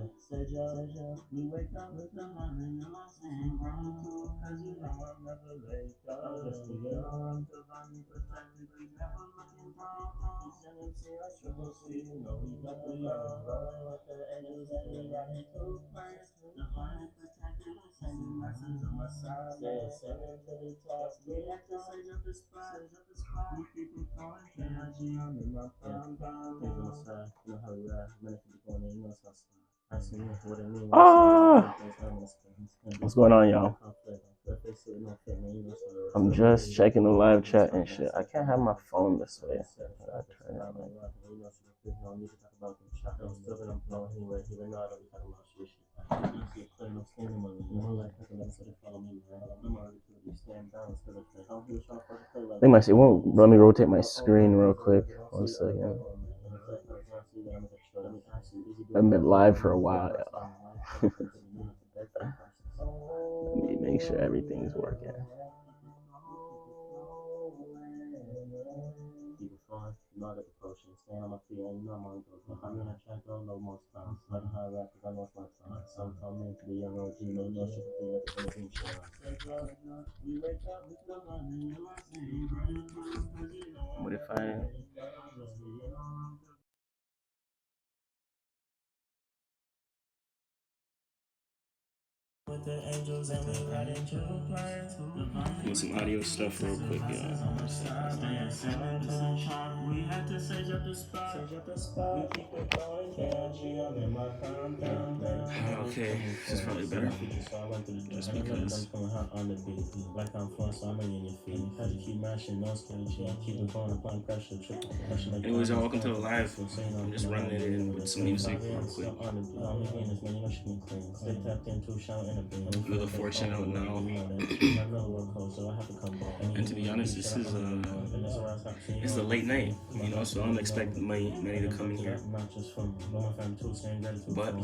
We wake up with the morning in my same room. Cause you know I'm never late. Just to get on, divinely protected, we never looking down. Ascendant, I triple C, you know we got the love. Rolling with the angels and we riding through plans. Divinely protected, ascending masters on my side. Stay ascending to the top. We have to sage up the spot. We keep it going, energy, I'm in my prime time. Things on the side, you know how we ride. Minute to be going in, you know what's outside. What's going on, y'all? I'm just checking the live chat and shit. I can't have my phone this way. They might say, won't let me rotate my screen real quick. 1 second. I've been live for a while. Let me make sure everything's working. Keep it fun, not at the potion. Stand on my feet, and you know I'm on the I'm gonna try to go most times. Like how I rap, because I know it's my time. Some tell me to be young OG, no shit to feel like the thing shit. We wake up with the money in my same room. What if I... With the angels and we got into plans. Do some audio stuff real quick, y'all. We had to sage up the spot. We keep it going, energy, I'm in my calm down. Okay, this is probably better. Just because. Like I'm fun, so I'm in your feet. Had to keep mashing, no skinny chin. Keep it going, applying pressure, triple pressure. Anyways, y'all, welcome to the live. I'm just running it in with some music real quick. You're the fortunate now. And to be honest, this is it's a late night, you know, so I don't expect many to come in here. But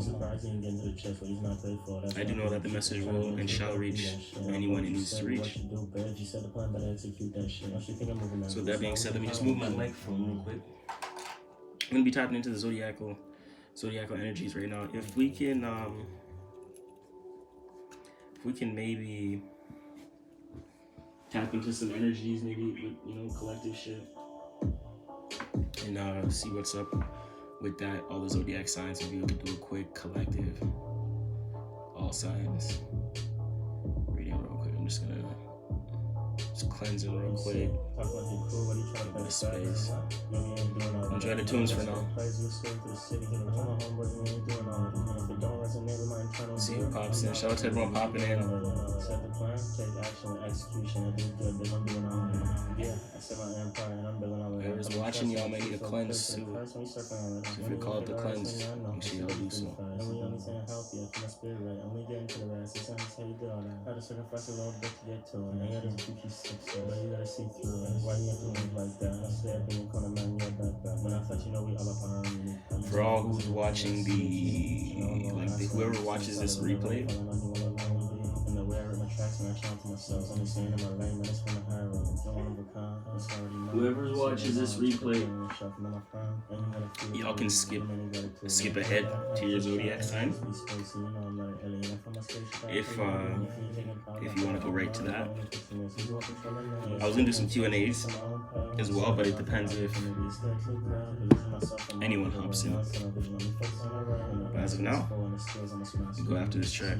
I do know that the message will and shall reach anyone it needs to reach. So with that being said, let me just move my microphone real quick. I'm gonna be tapping into the zodiacal energies right now. If we can maybe tap into some energies, maybe with, you know, collective shit, and see what's up with that, all the zodiac signs, and be able to do a quick collective all signs reading real quick. I'm just gonna cleanse it real quick. Give it space. Enjoy the tunes for now. See who pops in. Shout out to everyone popping in. Whoever's watching, y'all may need a cleanse too. So if you're called to cleanse, make sure y'all do so. For all who's watching whoever watches this replay, whoever watches this replay, y'all can skip ahead to your zodiac sign if you want to go right to that. I was gonna do some Q&As as well, but it depends if anyone hops in. But as of now, we'll go after this track.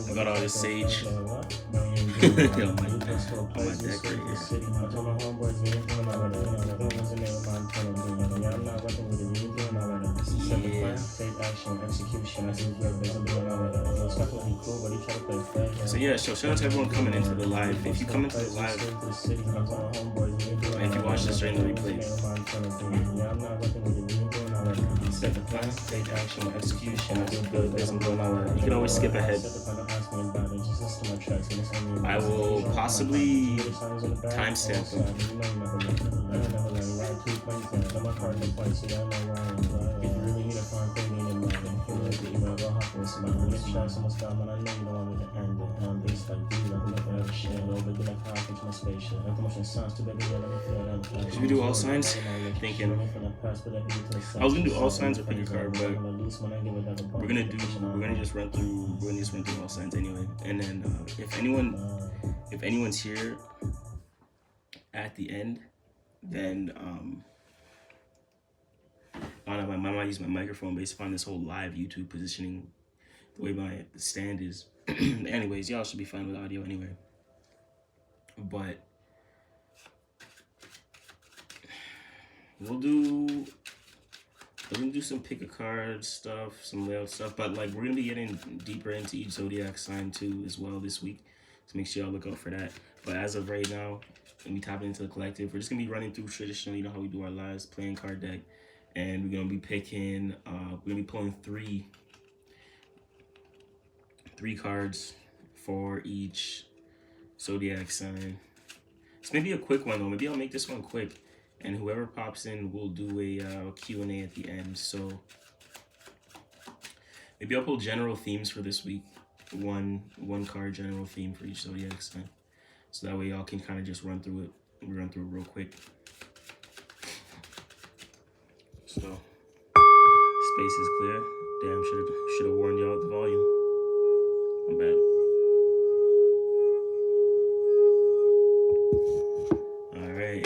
I got all this sage on my deck right here. So yeah, so shout out to everyone coming into the live. If you come into the live and if you watch this during the replay, set the plan, take action, execution. I do good, there's some going on. You can always skip ahead. I will possibly timestamp them. Should we do all signs? Thinking I was gonna do all signs or pick a card, but we're gonna just run through all signs anyway. And then if anyone's here at the end, then I don't know, I might use my microphone based upon this whole live YouTube positioning, the way my stand is. Anyways, y'all should be fine with audio anyway. But we'll do some pick a card stuff, some layout stuff, but like we're gonna be getting deeper into each zodiac sign too as well this week. So make sure y'all look out for that. But as of right now, when we tap into the collective, we're just gonna be running through traditional, you know how we do our lives, playing card deck, and we're gonna be picking we're gonna be pulling three cards for each zodiac sign. It's maybe a quick one though. Maybe I'll make this one quick, and whoever pops in will do a Q&A at the end. So maybe I'll pull general themes for this week. One card general theme for each zodiac sign. So that way y'all can kind of just run through it real quick. So space is clear. Damn, should have warned y'all the volume. My bad. All right.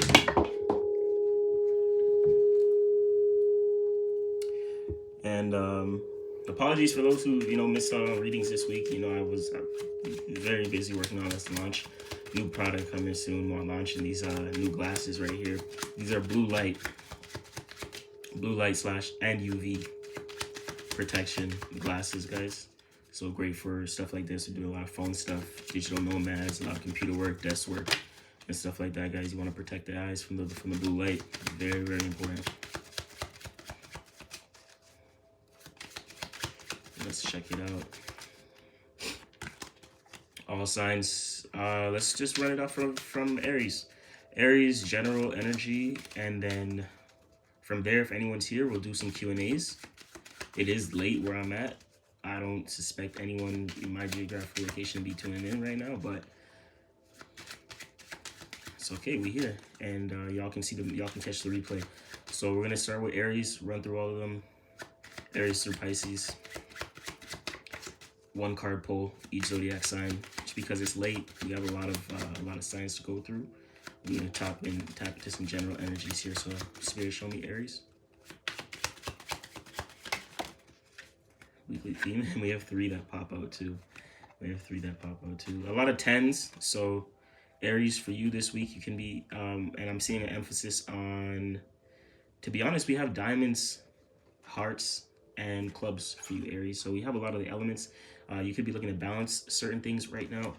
And apologies for those who missed out on readings this week. I was very busy working on this launch. New product coming soon. We're launching these new glasses right here. These are blue light / and UV protection glasses, guys. So great for stuff like this. We do a lot of phone stuff, digital nomads, a lot of computer work, desk work, and stuff like that, guys. You want to protect the eyes from the blue light. Very, very important. Let's check it out. All signs. Let's just run it off from Aries. Aries, general energy, and then from there, if anyone's here, we'll do some Q&As. It is late where I'm at. I don't suspect anyone in my geographical location to be tuning in right now, but it's okay. We're here, and y'all can catch the replay. So we're gonna start with Aries. Run through all of them. Aries through Pisces. One card pull each zodiac sign. Just because it's late, we have a lot of signs to go through. We're gonna tap into some general energies here. So Spirit, show me Aries. Weekly theme, and we have three that pop out too. A lot of 10s. So Aries, for you this week, you can be and I'm seeing an emphasis on, to be honest, we have diamonds, hearts, and clubs for you, Aries. So we have a lot of the elements. You could be looking to balance certain things right now.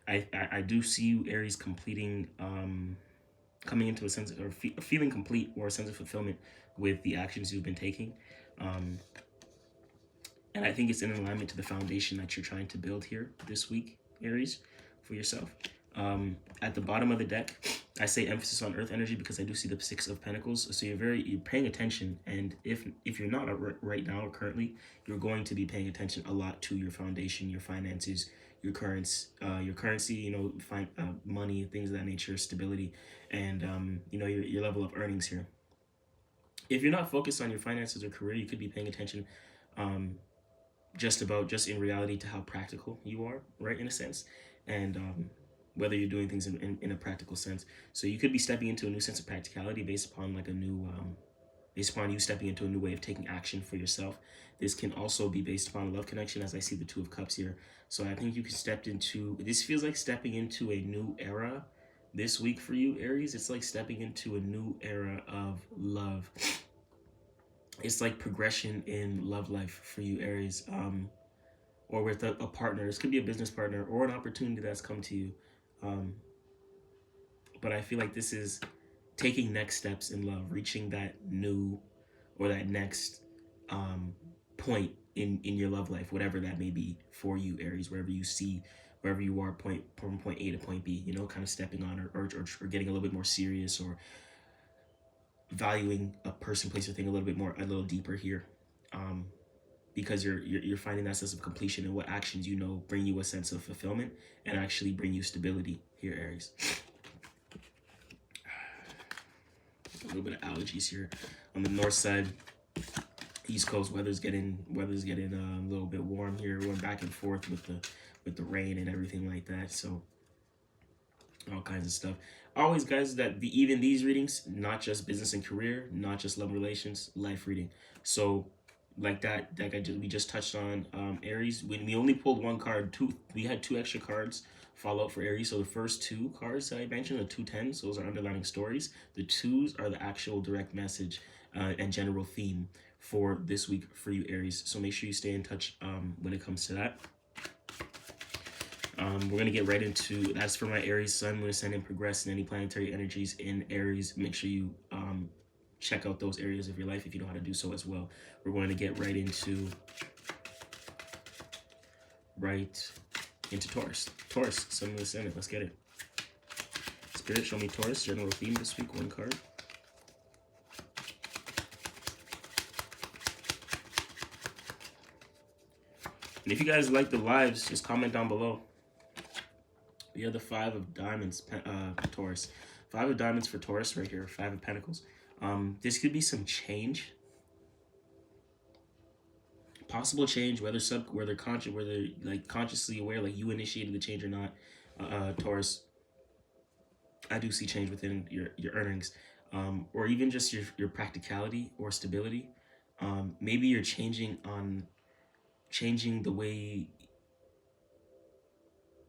I do see you, Aries, completing coming into a sense or feeling complete or a sense of fulfillment with the actions you've been taking. And I think it's in alignment to the foundation that you're trying to build here this week, Aries, for yourself. At the bottom of the deck, I say emphasis on earth energy because I do see the 6 of Pentacles. So you're paying attention, and if you're not right now or currently, you're going to be paying attention a lot to your foundation, your finances, your currency, money, things of that nature, stability, and your level of earnings here. If you're not focused on your finances or career, you could be paying attention just in reality to how practical you are, right, in a sense, and whether you're doing things in a practical sense. So you could be stepping into a new sense of practicality based upon based upon you stepping into a new way of taking action for yourself. This can also be based upon a love connection, as I see the 2 of Cups here. So I think you can this feels like stepping into a new era this week for you, Aries. It's like stepping into a new era of love. It's like progression in love life for you, Aries, or with a partner. This could be a business partner or an opportunity that's come to you. But I feel like this is taking next steps in love, reaching that new or that next point in your love life, whatever that may be for you, Aries, wherever you are, from point A to point B, you know, kind of stepping on or getting a little bit more serious, or valuing a person, place, or thing a little deeper here, because you're finding that sense of completion, and what actions you know bring you a sense of fulfillment and actually bring you stability here, Aries. A little bit of allergies here on the north side. East Coast weather's getting a little bit warm here. We're going back and forth with the rain and everything like that. So all kinds of stuff. Always, guys, that even these readings, not just business and career, not just love relations, life reading. So like that, we just touched on, Aries. When we only pulled one card, we had 2 extra cards follow up for Aries. So the first 2 cards that I mentioned, the 2 10s, those are underlining stories. The 2s are the actual direct message and general theme for this week for you, Aries. So make sure you stay in touch when it comes to that. We're going to get right into, that's for my Aries Sun, Moon, Ascendant, Progress, and any planetary energies in Aries. Make sure you check out those areas of your life if you know how to do so as well. We're going to get right into Taurus. Taurus, Sun, Moon, Ascendant. Let's get it. Spirit, show me Taurus, general theme this week, 1 card. And if you guys like the lives, just comment down below. We have the 5 of Diamonds, Taurus. 5 of Diamonds for Taurus right here. 5 of Pentacles. This could be some change. Possible change, whether like consciously aware, like you initiated the change or not. Taurus, I do see change within your earnings, or even just your practicality or stability. Maybe you're changing the way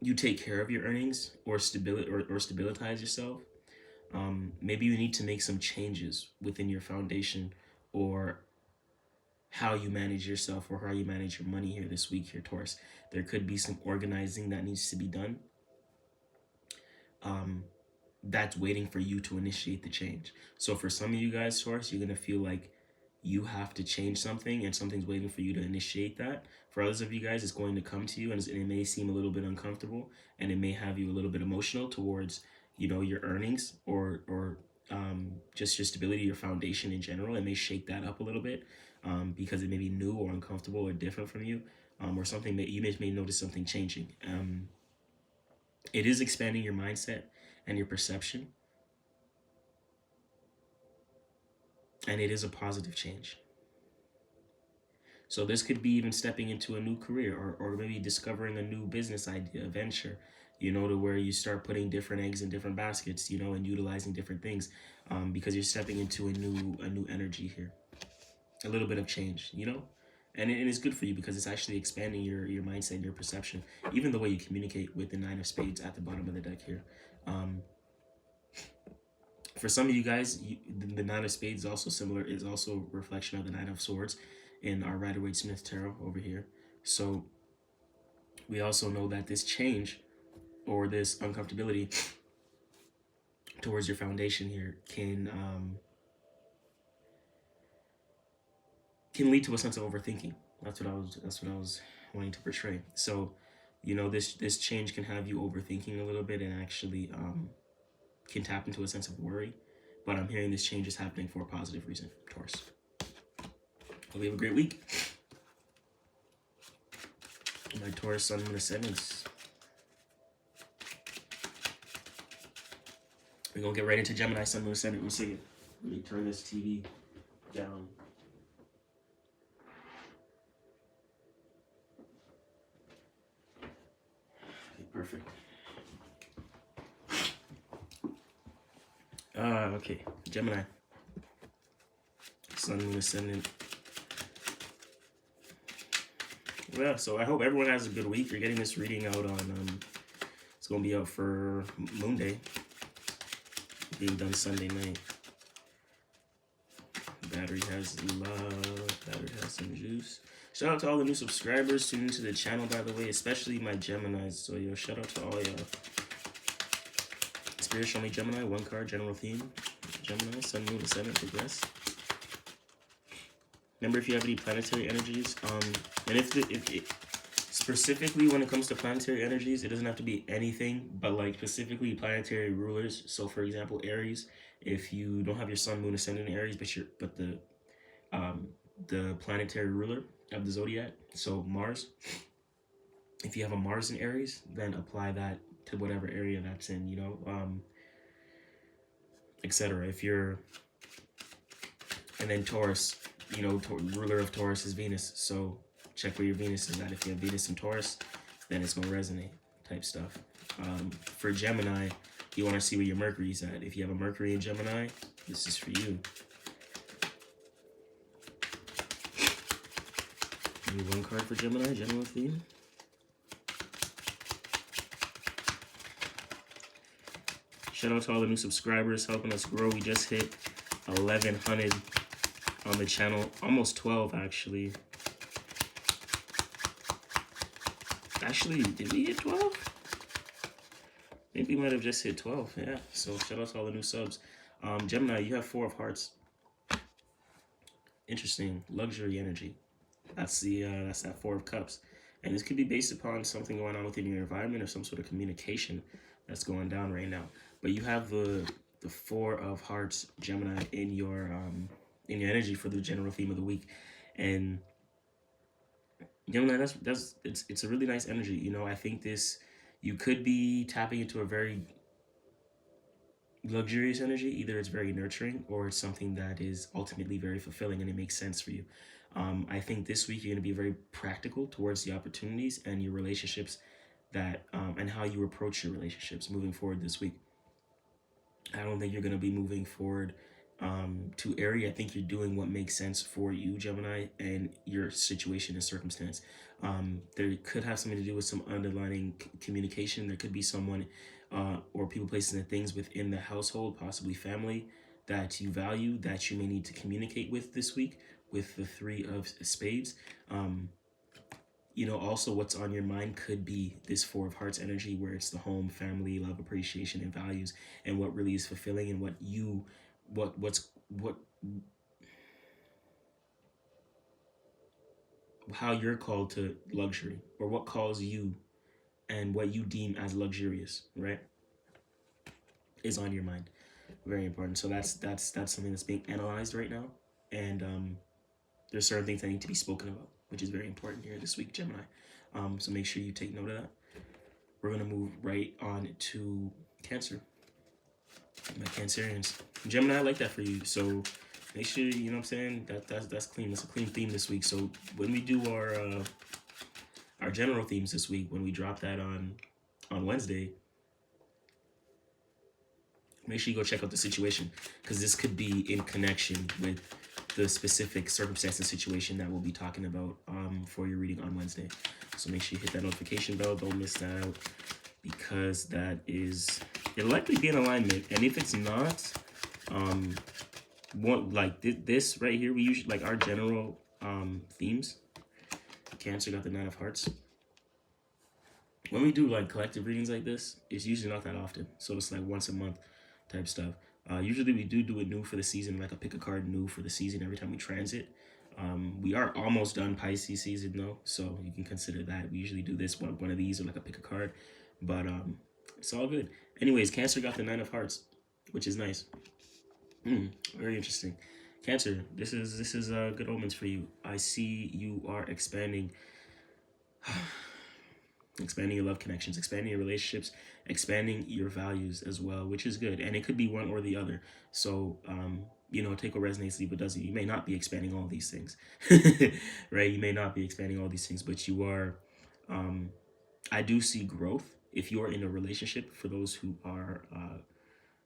you take care of your earnings, or stabilize yourself. Maybe you need to make some changes within your foundation, or how you manage yourself, or how you manage your money here this week here, Taurus. There could be some organizing that needs to be done. That's waiting for you to initiate the change. So for some of you guys, Taurus, you're going to feel like you have to change something, and something's waiting for you to initiate that. For others of you guys, it's going to come to you, and it may seem a little bit uncomfortable, and it may have you a little bit emotional towards, you know, your earnings, or just your stability, your foundation in general. It may shake that up a little bit, because it may be new or uncomfortable or different from you, or something that you may notice something changing. It is expanding your mindset and your perception, and it is a positive change. So this could be even stepping into a new career, or maybe discovering a new business idea, venture, you know, to where you start putting different eggs in different baskets, you know, and utilizing different things, because you're stepping into a new energy here. A little bit of change, you know, and it is good for you because it's actually expanding your mindset and your perception, even the way you communicate with the 9 of Spades at the bottom of the deck here. For some of you guys, the 9 of Spades is also a reflection of the 9 of Swords in our Rider-Waite-Smith Tarot over here. So we also know that this change, or this uncomfortability towards your foundation here, can lead to a sense of overthinking. That's what I was wanting to portray. So, you know, this change can have you overthinking a little bit, and actually can tap into a sense of worry. But I'm hearing this change is happening for a positive reason, Taurus. Hope you have a great week. My Taurus Sun, Moon, Ascendants. We're going to get right into Gemini Sun, Moon, Ascendant. Let me turn this TV down. Okay, perfect. Okay, Gemini. Sun, Moon, Ascendant. Well, so I hope everyone has a good week. You're getting this reading out on, it's going to be out for Moon Day. Being done Sunday night. Battery has love. Battery has some juice. Shout out to all the new subscribers tuning into the channel, by the way, especially my Geminis. So, yo, shout out to all y'all. Spirit, show me Gemini. 1 card, general theme. Gemini, Sun, Moon, Ascendant, Progress. Remember, if you have any planetary energies, and if it, specifically when it comes to planetary energies, it doesn't have to be anything, but like specifically planetary rulers. So, for example, Aries. If you don't have your sun, moon, ascendant in Aries, but um, the planetary ruler of the zodiac, so Mars. If you have a Mars in Aries, then apply that to whatever area that's in. Etc. If you're and then Taurus, ruler of Taurus is Venus. So check where your Venus is at. If you have Venus in Taurus, then it's gonna resonate type stuff. For Gemini, you want to see where your Mercury's at. If you have a Mercury in Gemini, this is for you. Maybe one card for Gemini, general theme. Shout out to all the new subscribers helping us grow. We just hit 1,100 on the channel, almost 12 actually. Actually, did we hit 12? Maybe we might have just hit 12. Yeah. So shout out to all the new subs. Gemini, you have 4 of Hearts. Interesting, luxury energy. That's that 4 of Cups, and this could be based upon something going on within your environment or some sort of communication that's going down right now. But you have the 4 of Hearts, Gemini, in your energy for the general theme of the week, and Gemini, it's a really nice energy. I think you could be tapping into a very luxurious energy. Either it's very nurturing or it's something that is ultimately very fulfilling and it makes sense for you. I think this week you're going to be very practical towards the opportunities and your relationships and how you approach your relationships moving forward this week. I don't think you're going to be moving forward too airy. I think you're doing what makes sense for you, Gemini, and your situation and circumstance. There could have something to do with some underlying communication. There could be someone or people, places, and things within the household, possibly family, that you value, that you may need to communicate with this week with the 3 of Spades. Also what's on your mind could be this 4 of Hearts energy, where it's the home, family, love, appreciation, and values, and what really is fulfilling, and how you're called to luxury, or what calls you and what you deem as luxurious, right, is on your mind. Very important. So that's something that's being analyzed right now, and there's certain things that need to be spoken about, which is very important here this week, Gemini. So make sure you take note of that. We're gonna move right on to Cancer. My Cancerians, Gemini, I like that for you. So make sure what I'm saying, that's clean. That's a clean theme this week. So when we do our general themes this week, when we drop that on Wednesday, make sure you go check out the situation, because this could be in connection with the specific circumstance and situation that we'll be talking about for your reading on Wednesday. So make sure you hit that notification bell. Don't miss that out, because it'll likely be in alignment. And if it's not, this right here, we usually, like, our general themes. Cancer got the 9 of Hearts. When we do like collective readings like this, it's usually not that often. So it's like once a month type stuff. Usually we do it new for the season, like a pick a card new for the season every time we transit. We are almost done Pisces season though, so you can consider that. We usually do this one of these, or like a pick a card, but it's all good. Anyways, Cancer got the 9 of Hearts, which is nice. Very interesting. Cancer, this is good omens for you. I see you are expanding your love connections, expanding your relationships, expanding your values as well, which is good. And it could be one or the other. So, take what resonates, leave what doesn't. You may not be expanding all these things, right? You may not be expanding all these things, but you are. I do see growth if you are in a relationship. For those who are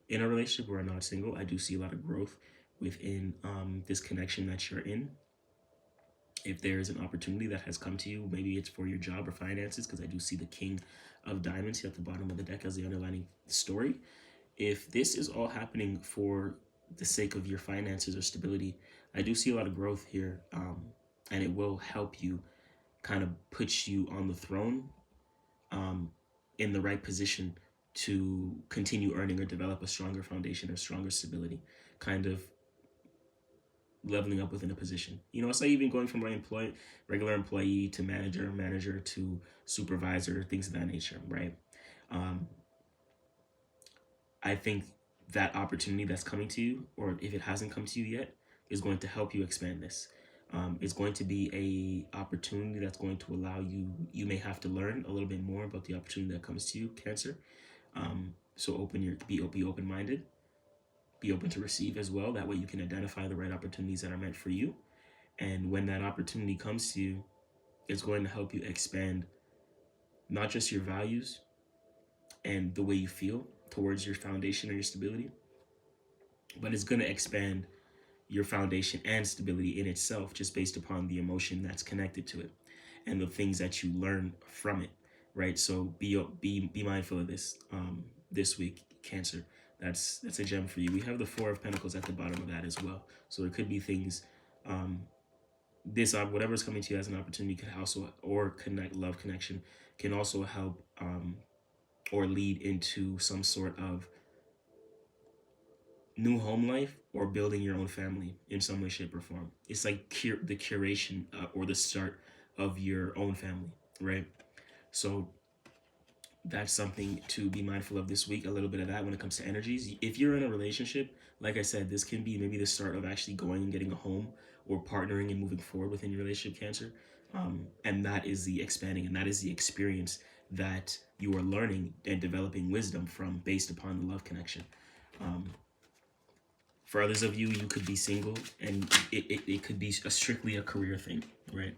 in a relationship or are not single, I do see a lot of growth within this connection that you're in. If there is an opportunity that has come to you, maybe it's for your job or finances, because I do see the King of Diamonds here at the bottom of the deck as the underlining story. If this is all happening for the sake of your finances or stability, I do see a lot of growth here, and it will help you kind of put you on the throne in the right position to continue earning or develop a stronger foundation or stronger stability. Kind of leveling up within a position. It's like even going from regular employee to manager to supervisor, things of that nature, right? Um, I think that opportunity that's coming to you, or if it hasn't come to you yet, is going to help you expand this. It's going to be a opportunity that's going to allow you. You may have to learn a little bit more about the opportunity that comes to you, Cancer. So be open minded, be open to receive as well. That way you can identify the right opportunities that are meant for you. And when that opportunity comes to you, it's going to help you expand not just your values and the way you feel towards your foundation or your stability, but it's going to expand your foundation and stability in itself just based upon the emotion that's connected to it and the things that you learn from it, right? So be mindful of this this week, Cancer. That's a gem for you. We have the Four of Pentacles at the bottom of that as well. So it could be things um, this whatever's coming to you as an opportunity could also, or connect love connection, can also help or lead into some sort of new home life or building your own family in some way, shape, or form. It's like the curation or the start of your own family, right? So that's something to be mindful of this week. A little bit of that when it comes to energies. If you're in a relationship, like I said, this can be maybe the start of actually going and getting a home or partnering and moving forward within your relationship, Cancer. And that is the expanding, and that is the experience that you are learning and developing wisdom from based upon the love connection. For others of you, you could be single, and it could be strictly a career thing, right?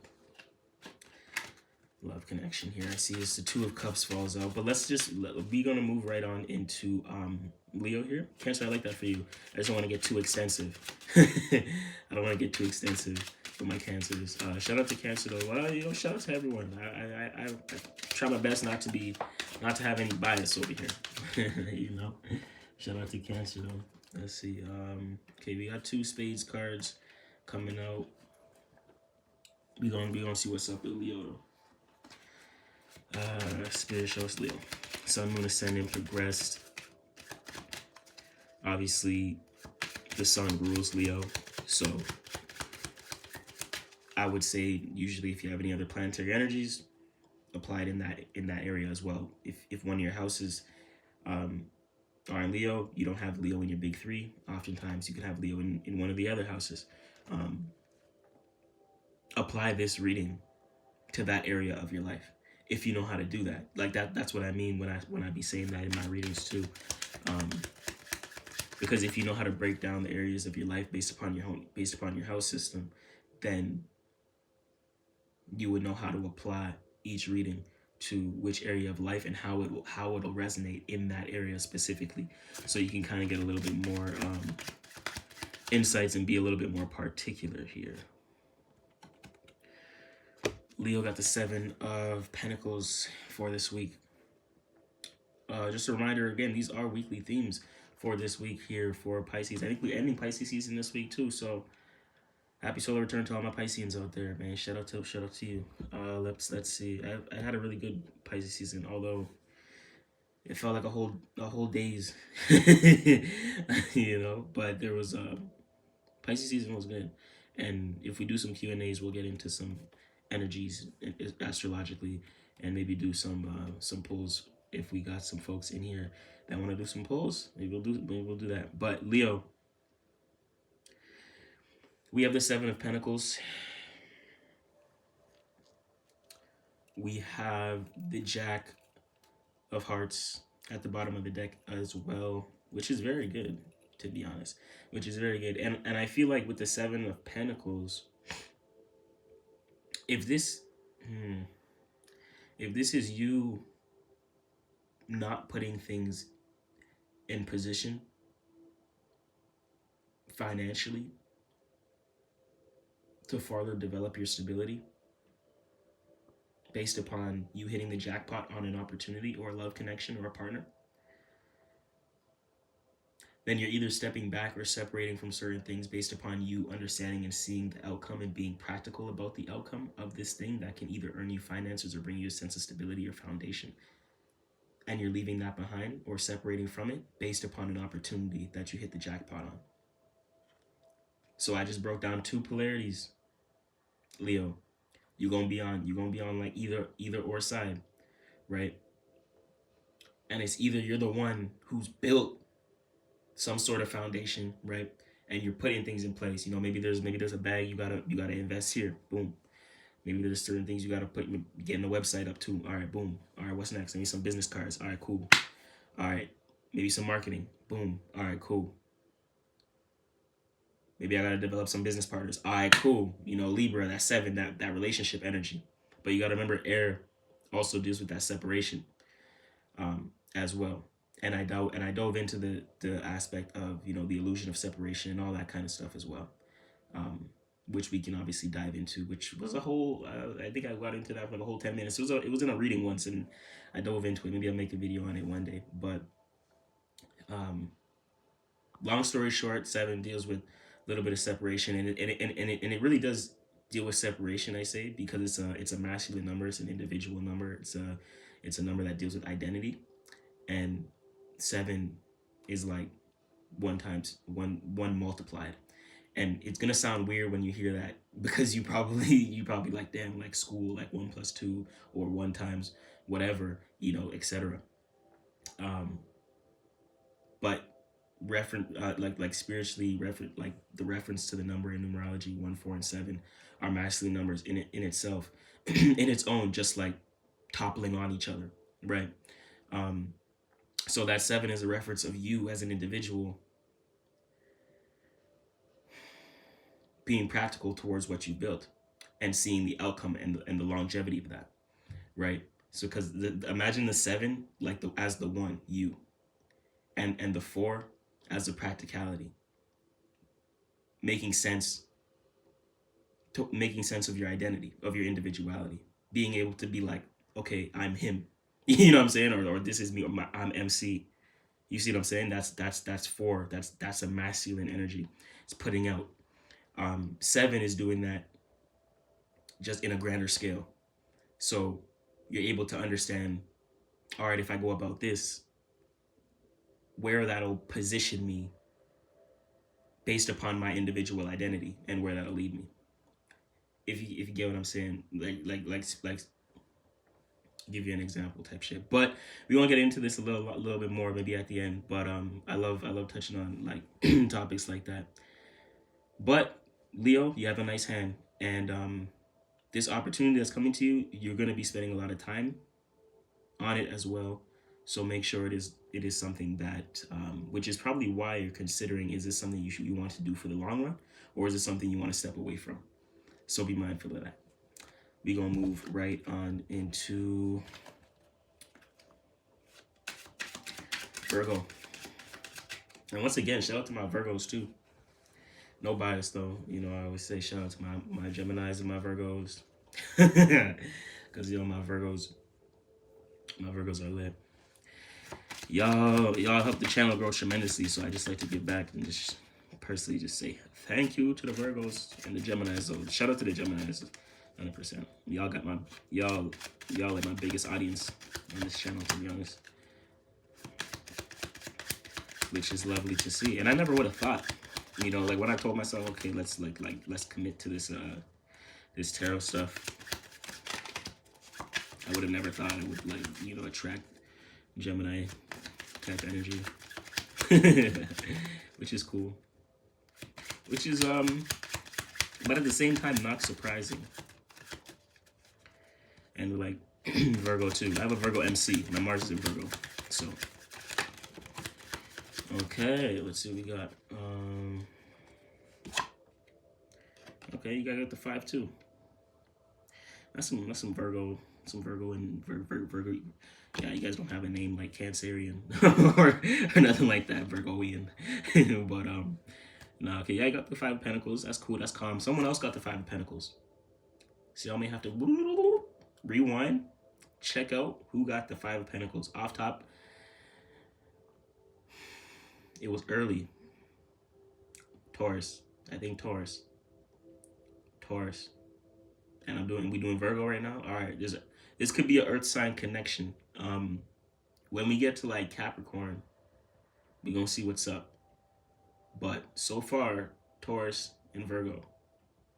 Love connection here. I see it's the Two of Cups falls out, but we're gonna move right on into Leo here. Cancer, I like that for you. I just don't want to get too extensive. I don't want to get too extensive for my Cancers. Shout out to Cancer though. Well, shout out to everyone. I try my best not to have any bias over here. Shout out to Cancer though. Let's see. Okay, we got two Spades cards coming out. We gonna see what's up with Leo though. Spirit shows Leo. Sun, Moon, Ascendant progressed. Obviously, the Sun rules Leo, so I would say usually if you have any other planetary energies, apply it in that area as well. If one of your houses are in Leo, you don't have Leo in your big three. Oftentimes, you can have Leo in one of the other houses. Apply this reading to that area of your life if you know how to do that. Like that's what I mean when I be saying that in my readings too. Because if you know how to break down the areas of your life based upon your house system, then you would know how to apply each reading to which area of life and how it'll resonate in that area specifically. So you can kind of get a little bit more insights and be a little bit more particular here. Leo got the Seven of Pentacles for this week. Just a reminder, again, these are weekly themes for this week here for Pisces. I think we're ending Pisces season this week too, so happy solar return to all my Pisceans out there, man. Shout out to you. Let's see. I had a really good Pisces season, although it felt like a whole days, But there was Pisces season was good, and if we do some Q&As, we'll get into some energies astrologically, and maybe do some pulls if we got some folks in here that want to do some pulls. Maybe we'll do that. But Leo, we have the Seven of Pentacles. We have the Jack of Hearts at the bottom of the deck as well, which is very good, to be honest. Which is very good, and I feel like with the Seven of Pentacles, if this is you not putting things in position financially to further develop your stability based upon you hitting the jackpot on an opportunity or a love connection or a partner, then you're either stepping back or separating from certain things based upon you understanding and seeing the outcome and being practical about the outcome of this thing that can either earn you finances or bring you a sense of stability or foundation. And you're leaving that behind or separating from it based upon an opportunity that you hit the jackpot on. So I just broke down 2 polarities. Leo, you're gonna be on like either or side, right? And it's either you're the one who's built some sort of foundation, right? And you're putting things in place. Maybe there's a bag you gotta invest here. Boom. Maybe there's certain things you gotta put getting the website up to. All right, boom. All right, what's next? Maybe some business cards. All right, cool. All right, maybe some marketing. Boom. All right, cool. Maybe I gotta develop some business partners. All right, cool. Libra, that 7, that relationship energy. But you gotta remember, air also deals with that separation, as well. And I dove into the aspect of the illusion of separation and all that kind of stuff as well, which we can obviously dive into. Which was a whole. I think I got into that for like a whole 10 minutes. It was in a reading once, and I dove into it. Maybe I'll make a video on it one day. But long story short, 7 deals with a little bit of separation, and it really does deal with separation. I say because it's a masculine number, it's an individual number, it's a number that deals with identity, and 7 is like one multiplied. And it's gonna sound weird when you hear that because you probably like, damn, like school, like 1 plus 2 or 1 times whatever, etc. But like spiritually like the reference to the number in numerology 1, 4, and 7 are masculine numbers in itself, in its own, just like toppling on each other, right? So that 7 is a reference of you as an individual being practical towards what you built and seeing the outcome and the longevity of that, right? So because imagine the 7 like as the 1, you, and the 4 as the practicality, making sense of your identity, of your individuality, being able to be like, okay, I'm him, you know what I'm saying, or this is me, or I'm MC. You see what I'm saying? That's 4. That's a masculine energy. It's putting out. 7 is doing that just in a grander scale. So you're able to understand, all right, if I go about this, where that'll position me based upon my individual identity and where that'll lead me. If you get what I'm saying, like give you an example type shit. But we won't get into this a little bit more maybe at the end. But I love touching on like topics like that. But Leo, you have a nice hand, and this opportunity that's coming to you, you're going to be spending a lot of time on it as well. So make sure it is something that, which is probably why you're considering, is this something you want to do for the long run, or is it something you want to step away from? So be mindful of that. We're going to move right on into Virgo. And once again, shout out to my Virgos too. No bias though. I always say shout out to my Geminis and my Virgos. Because my Virgos are lit. Y'all help the channel grow tremendously, so I just like to give back and just personally just say thank you to the Virgos and the Geminis. So shout out to the Geminis, 100%. Y'all like my biggest audience on this channel, to be honest, which is lovely to see. And I never would have thought, like when I told myself, okay, let's commit to this this tarot stuff, I would have never thought it would attract Gemini type energy, which is cool, which is but at the same time not surprising. And like Virgo too. I have a Virgo MC. My Mars is in Virgo. So okay, let's see what we got. Okay, you gotta get the 5 too. That's some Virgo. Some Virgo and Virgo. Yeah, you guys don't have a name like Cancerian or nothing like that, Virgoian. But nah, okay, yeah, I got the 5 of Pentacles. That's cool. That's calm. Someone else got the 5 of Pentacles. See, I may have to rewind, check out who got the 5 of Pentacles. Off top, it was early. Taurus. I think Taurus. And we doing Virgo right now. All right, this could be an Earth sign connection. When we get to like Capricorn, we gonna see what's up. But so far, Taurus and Virgo.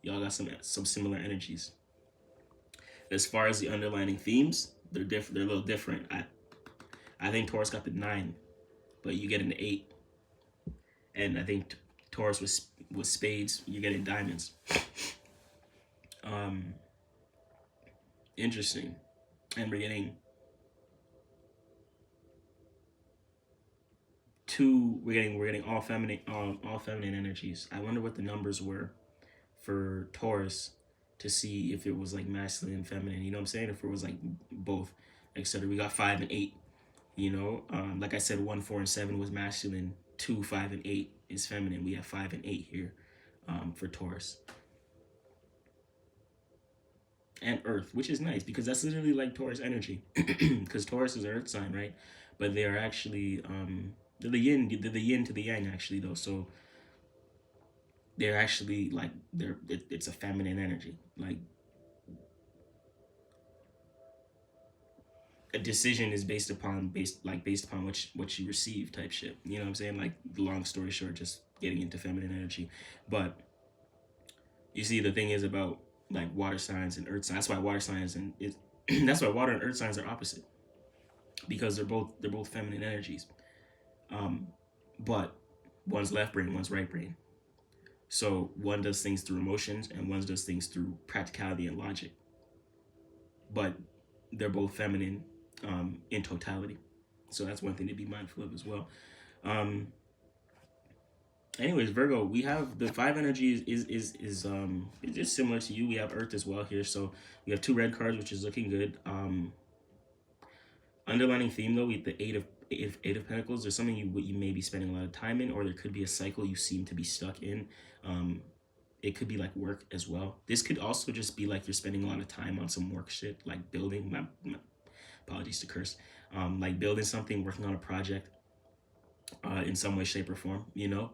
Y'all got some similar energies. As far as the underlining themes, they're different. They're a little different. I think Taurus got the 9, but you get an 8, and I think Taurus with spades, you're getting diamonds. Interesting, and we're getting two. We're getting all feminine energies. I wonder what the numbers were for Taurus to see if it was like masculine and feminine. You know what I'm saying? If it was like both, etc. We got 5 and 8. You know, like I said, 1, 4, and 7 was masculine. 2, 5, and 8 is feminine. We have 5 and 8 here for Taurus. And Earth, which is nice because that's literally like Taurus energy, because Taurus is an Earth sign, right? But they are actually they're the yin to the yang, actually, though. So they're actually like it's a feminine energy, like a decision is based upon what you receive, type shit. You know what I'm saying? Like, long story short, just getting into feminine energy. But you see, the thing is about like water signs and earth signs. That's why water signs and that's why water and earth signs are opposite, because they're both feminine energies. But one's left brain, one's right brain. So one does things through emotions and one does things through practicality and logic. But they're both feminine in totality. So that's one thing to be mindful of as well. Anyways, Virgo, we have the 5 energy is just similar to you. We have Earth as well here, so we have 2 red cards, which is looking good. Underlining theme though, with the eight of Pentacles, there's something you may be spending a lot of time in, or there could be a cycle you seem to be stuck in. It could be like work as well. This could also just be like you're spending a lot of time on some work shit, like building. My apologies to curse. Like building something, working on a project, in some way, shape, or form. You know.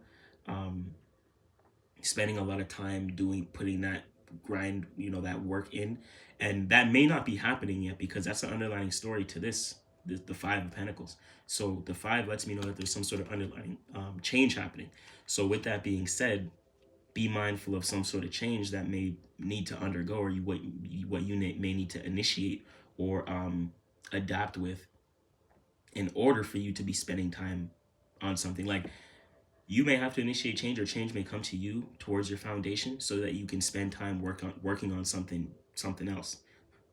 Spending a lot of time putting that grind, that work in, and that may not be happening yet, because that's an underlying story to the 5 of Pentacles. So the 5 lets me know that there's some sort of underlying change happening. So with that being said, be mindful of some sort of change that may need to undergo, or what you may need to initiate or adapt with, in order for you to be spending time on something. Like, you may have to initiate change, or change may come to you towards your foundation, so that you can spend time working on something else.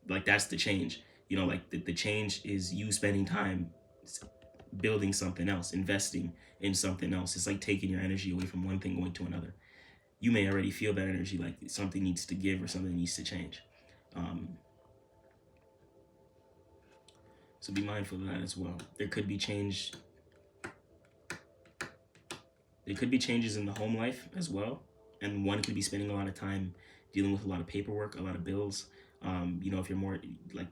Like, that's the change. Like the change is you spending time building something else, investing in something else. It's like taking your energy away from one thing, going to another. You may already feel that energy, like something needs to give or something needs to change. So be mindful of that as well. There could be changes in the home life as well, and one could be spending a lot of time dealing with a lot of paperwork, a lot of bills. If you're more like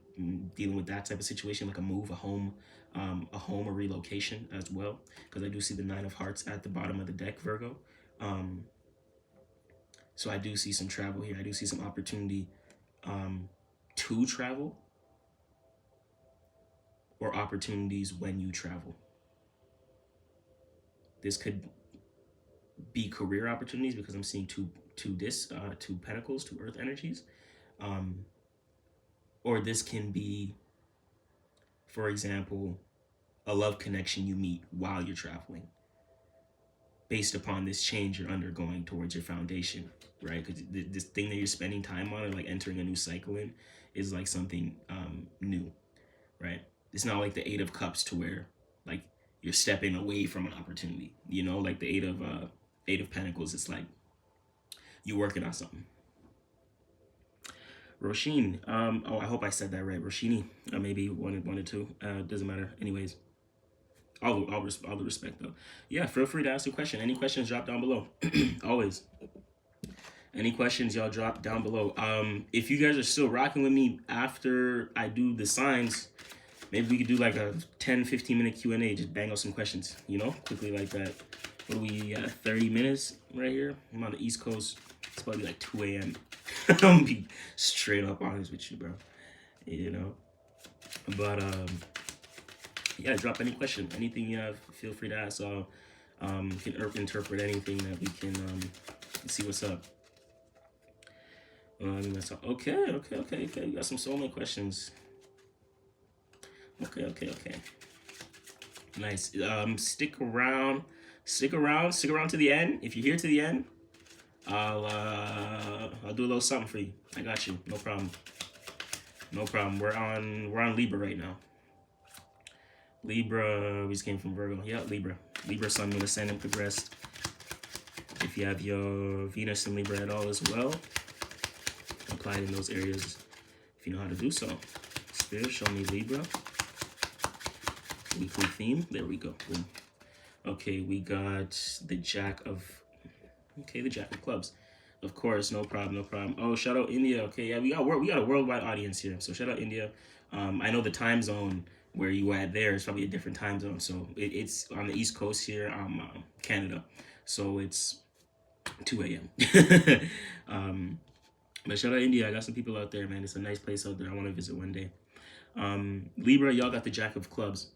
dealing with that type of situation, like a move, a home, or relocation as well, because I do see the 9 of Hearts at the bottom of the deck, Virgo. So I do see some travel here. I do see some opportunity to travel, or opportunities when you travel. This could be career opportunities, because I'm seeing two Pentacles, 2 Earth energies. Or this can be, for example, a love connection you meet while you're traveling, based upon this change you're undergoing towards your foundation, right? Because this thing that you're spending time on, or like entering a new cycle in, is like something new, right? It's not like the 8 of Cups, to where like you're stepping away from an opportunity. Like the 8 of Pentacles, it's like you working on something. Roshini, I hope I said that right. Roshini, maybe one or two. Doesn't matter. Anyways, all the respect though. Yeah, feel free to ask a question. Any questions, drop down below. Always. Any questions, y'all drop down below. If you guys are still rocking with me after I do the signs, maybe we could do like a 10-15 minute Q&A. Just bang out some questions, quickly like that. What are we at? 30 minutes right here. I'm on the East Coast. It's probably like 2 a.m. I'm gonna be straight up honest with you, bro. But yeah, drop any question, anything you have. Feel free to ask. Can interpret anything that we can Let's see what's up. Okay. You got some soulmate questions. Okay. Nice. Stick around to the end. If you're here to the end, I'll do a little something for you. I got you. No problem. We're on Libra right now. Libra, we just came from Virgo. Yeah, Libra. Sun, Moon, Ascendant progressed. If you have your Venus in Libra at all as well, apply it in those areas if you know how to do so. Spirit, show me Libra. Weekly theme. There we go. Boom. Okay, we got the Jack of Clubs. Of course, no problem. Oh, shout out India. Okay, yeah, we got a worldwide audience here. So shout out India. I know the time zone where you at there is probably a different time zone. So it's on the East Coast here, Canada. So it's 2 a.m. But shout out India. I got some people out there, man. It's a nice place out there. I want to visit one day. Libra, y'all got the Jack of Clubs.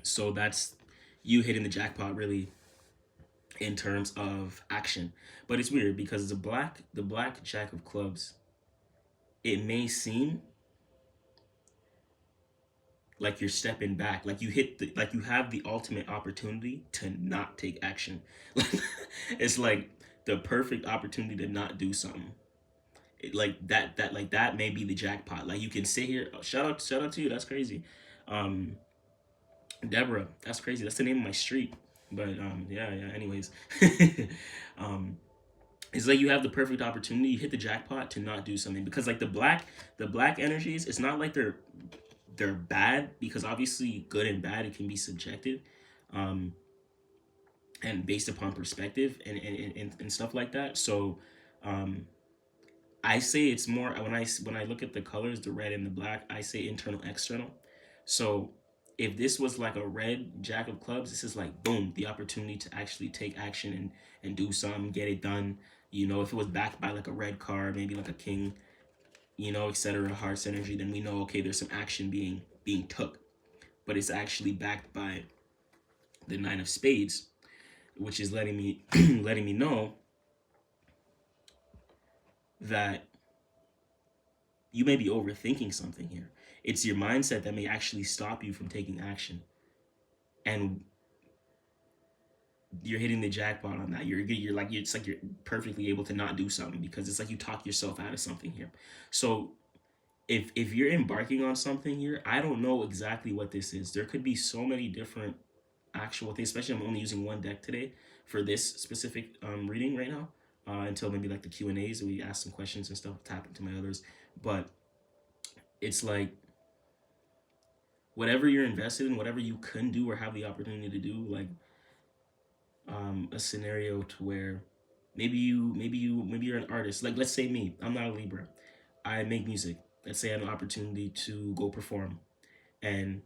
So that's you hitting the jackpot, really, in terms of action. But it's weird because the black Jack of Clubs, it may seem like you're stepping back, like you have the ultimate opportunity to not take action. It's like the perfect opportunity to not do something. That may be the jackpot. Like you can sit here. Oh, shout out to you. That's crazy. Deborah, that's crazy. That's the name of my street. But yeah. Anyways, it's like you have the perfect opportunity. You hit the jackpot to not do something because like the black energies. It's not like they're bad because obviously good and bad it can be subjective, and based upon perspective and stuff like that. So, I say it's more when I look at the colors, the red and the black. I say internal, external. So if this was like a red Jack of Clubs, this is like boom, the opportunity to actually take action and do something, get it done. You know, if it was backed by like a red card, maybe like a king, you know, etc., hearts energy, then we know okay, there's some action being took. But it's actually backed by the Nine of Spades, which is letting me know that you may be overthinking something here. It's your mindset that may actually stop you from taking action. And you're hitting the jackpot on that. It's like you're perfectly able to not do something because it's like you talk yourself out of something here. So if you're embarking on something here, I don't know exactly what this is. There could be so many different actual things, especially I'm only using one deck today for this specific reading right now, until maybe like the Q&As and we ask some questions and stuff, tap into my others. But it's like whatever you're invested in, whatever you can do or have the opportunity to do, like a scenario to where maybe you're an artist. Like let's say me, I'm not a Libra. I make music. Let's say I have an opportunity to go perform, and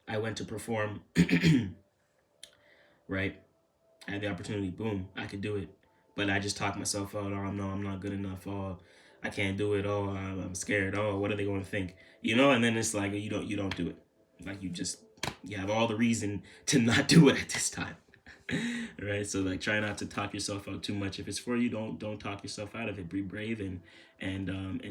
I went to perform. Right, I had the opportunity. Boom, I could do it, but I just talked myself out. Oh no, I'm not good enough. Oh, I can't do it. Oh, I'm scared. Oh, what are they going to think? You know, and then it's like you don't do it. Like you have all the reason to not do it at this time. Right, so like try not to talk yourself out too much. If it's for you, don't talk yourself out of it. Be brave and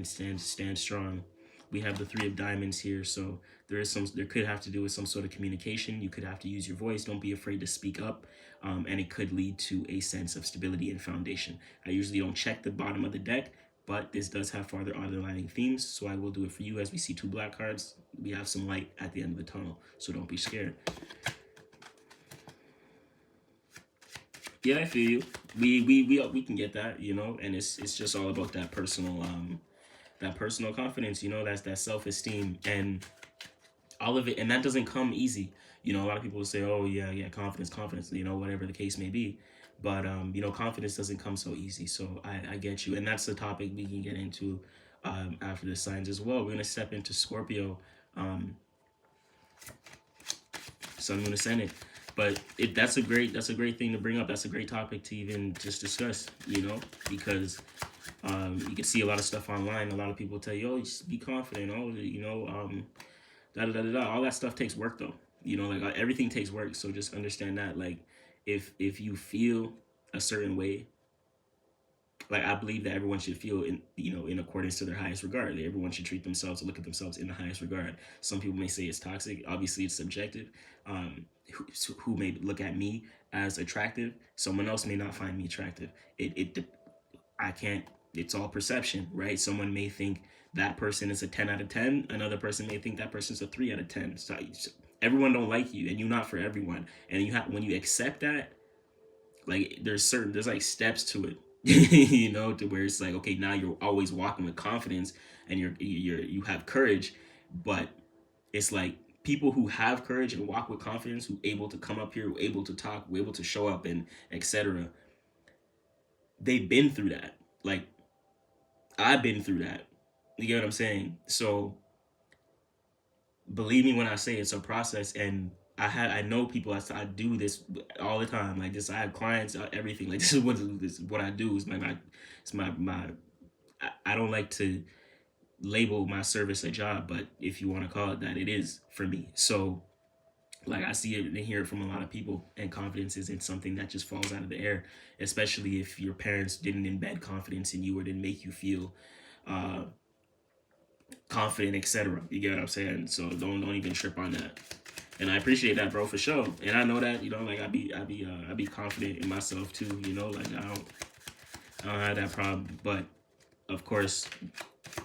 stand strong. We have the Three of Diamonds here, so there could have to do with some sort of communication. You could have to use your voice. Don't be afraid to speak up, and it could lead to a sense of stability and foundation. I usually don't check the bottom of the deck, but this does have farther underlining themes, so I will do it for you. As we see two black cards, we have some light at the end of the tunnel, so don't be scared. Yeah, I feel you. We can get that, you know, and it's just all about that personal confidence, you know, that's that self-esteem and all of it, and that doesn't come easy. You know, a lot of people will say, oh yeah, confidence, you know, whatever the case may be. But you know, confidence doesn't come so easy. So I get you, and that's the topic we can get into after the signs as well. We're gonna step into Scorpio, Sun, Moon, Ascendant. But that's a great thing to bring up. That's a great topic to even just discuss, you know, because you can see a lot of stuff online. A lot of people tell you, oh, just be confident. Oh, you know, all that stuff takes work though. You know, like everything takes work. So just understand that, like, if you feel a certain way like I believe that everyone should feel in in accordance to their highest regard. Like, everyone should treat themselves or look at themselves in the highest regard. Some people may say it's toxic. Obviously, it's subjective. Who may look at me as attractive, someone else may not find me attractive. I can't. It's all perception, right? Someone may think that person is a 10 out of 10. Another person may think that person's a 3 out of 10. So everyone don't like you, and you're not for everyone. And you have when you accept that, like there's like steps to it, to where it's like, okay, now you're always walking with confidence, and you have courage, but it's like people who have courage and walk with confidence, who able to come up here, who able to talk, who able to show up, and etc. They've been through that. Like I've been through that. You get what I'm saying? So believe me when I say it's a process, and I know people. I do this all the time. Like this, I have clients, everything. Like this is what I do. Is it's my. I don't like to label my service a job, but if you want to call it that, it is for me. So like I see it and hear it from a lot of people, and confidence isn't something that just falls out of the air, especially if your parents didn't embed confidence in you or didn't make you feel uh, confident, etc. You get what I'm saying? So don't even trip on that. And I appreciate that, bro, for sure. And I know that, like I be confident in myself too. Like I don't have that problem. But of course,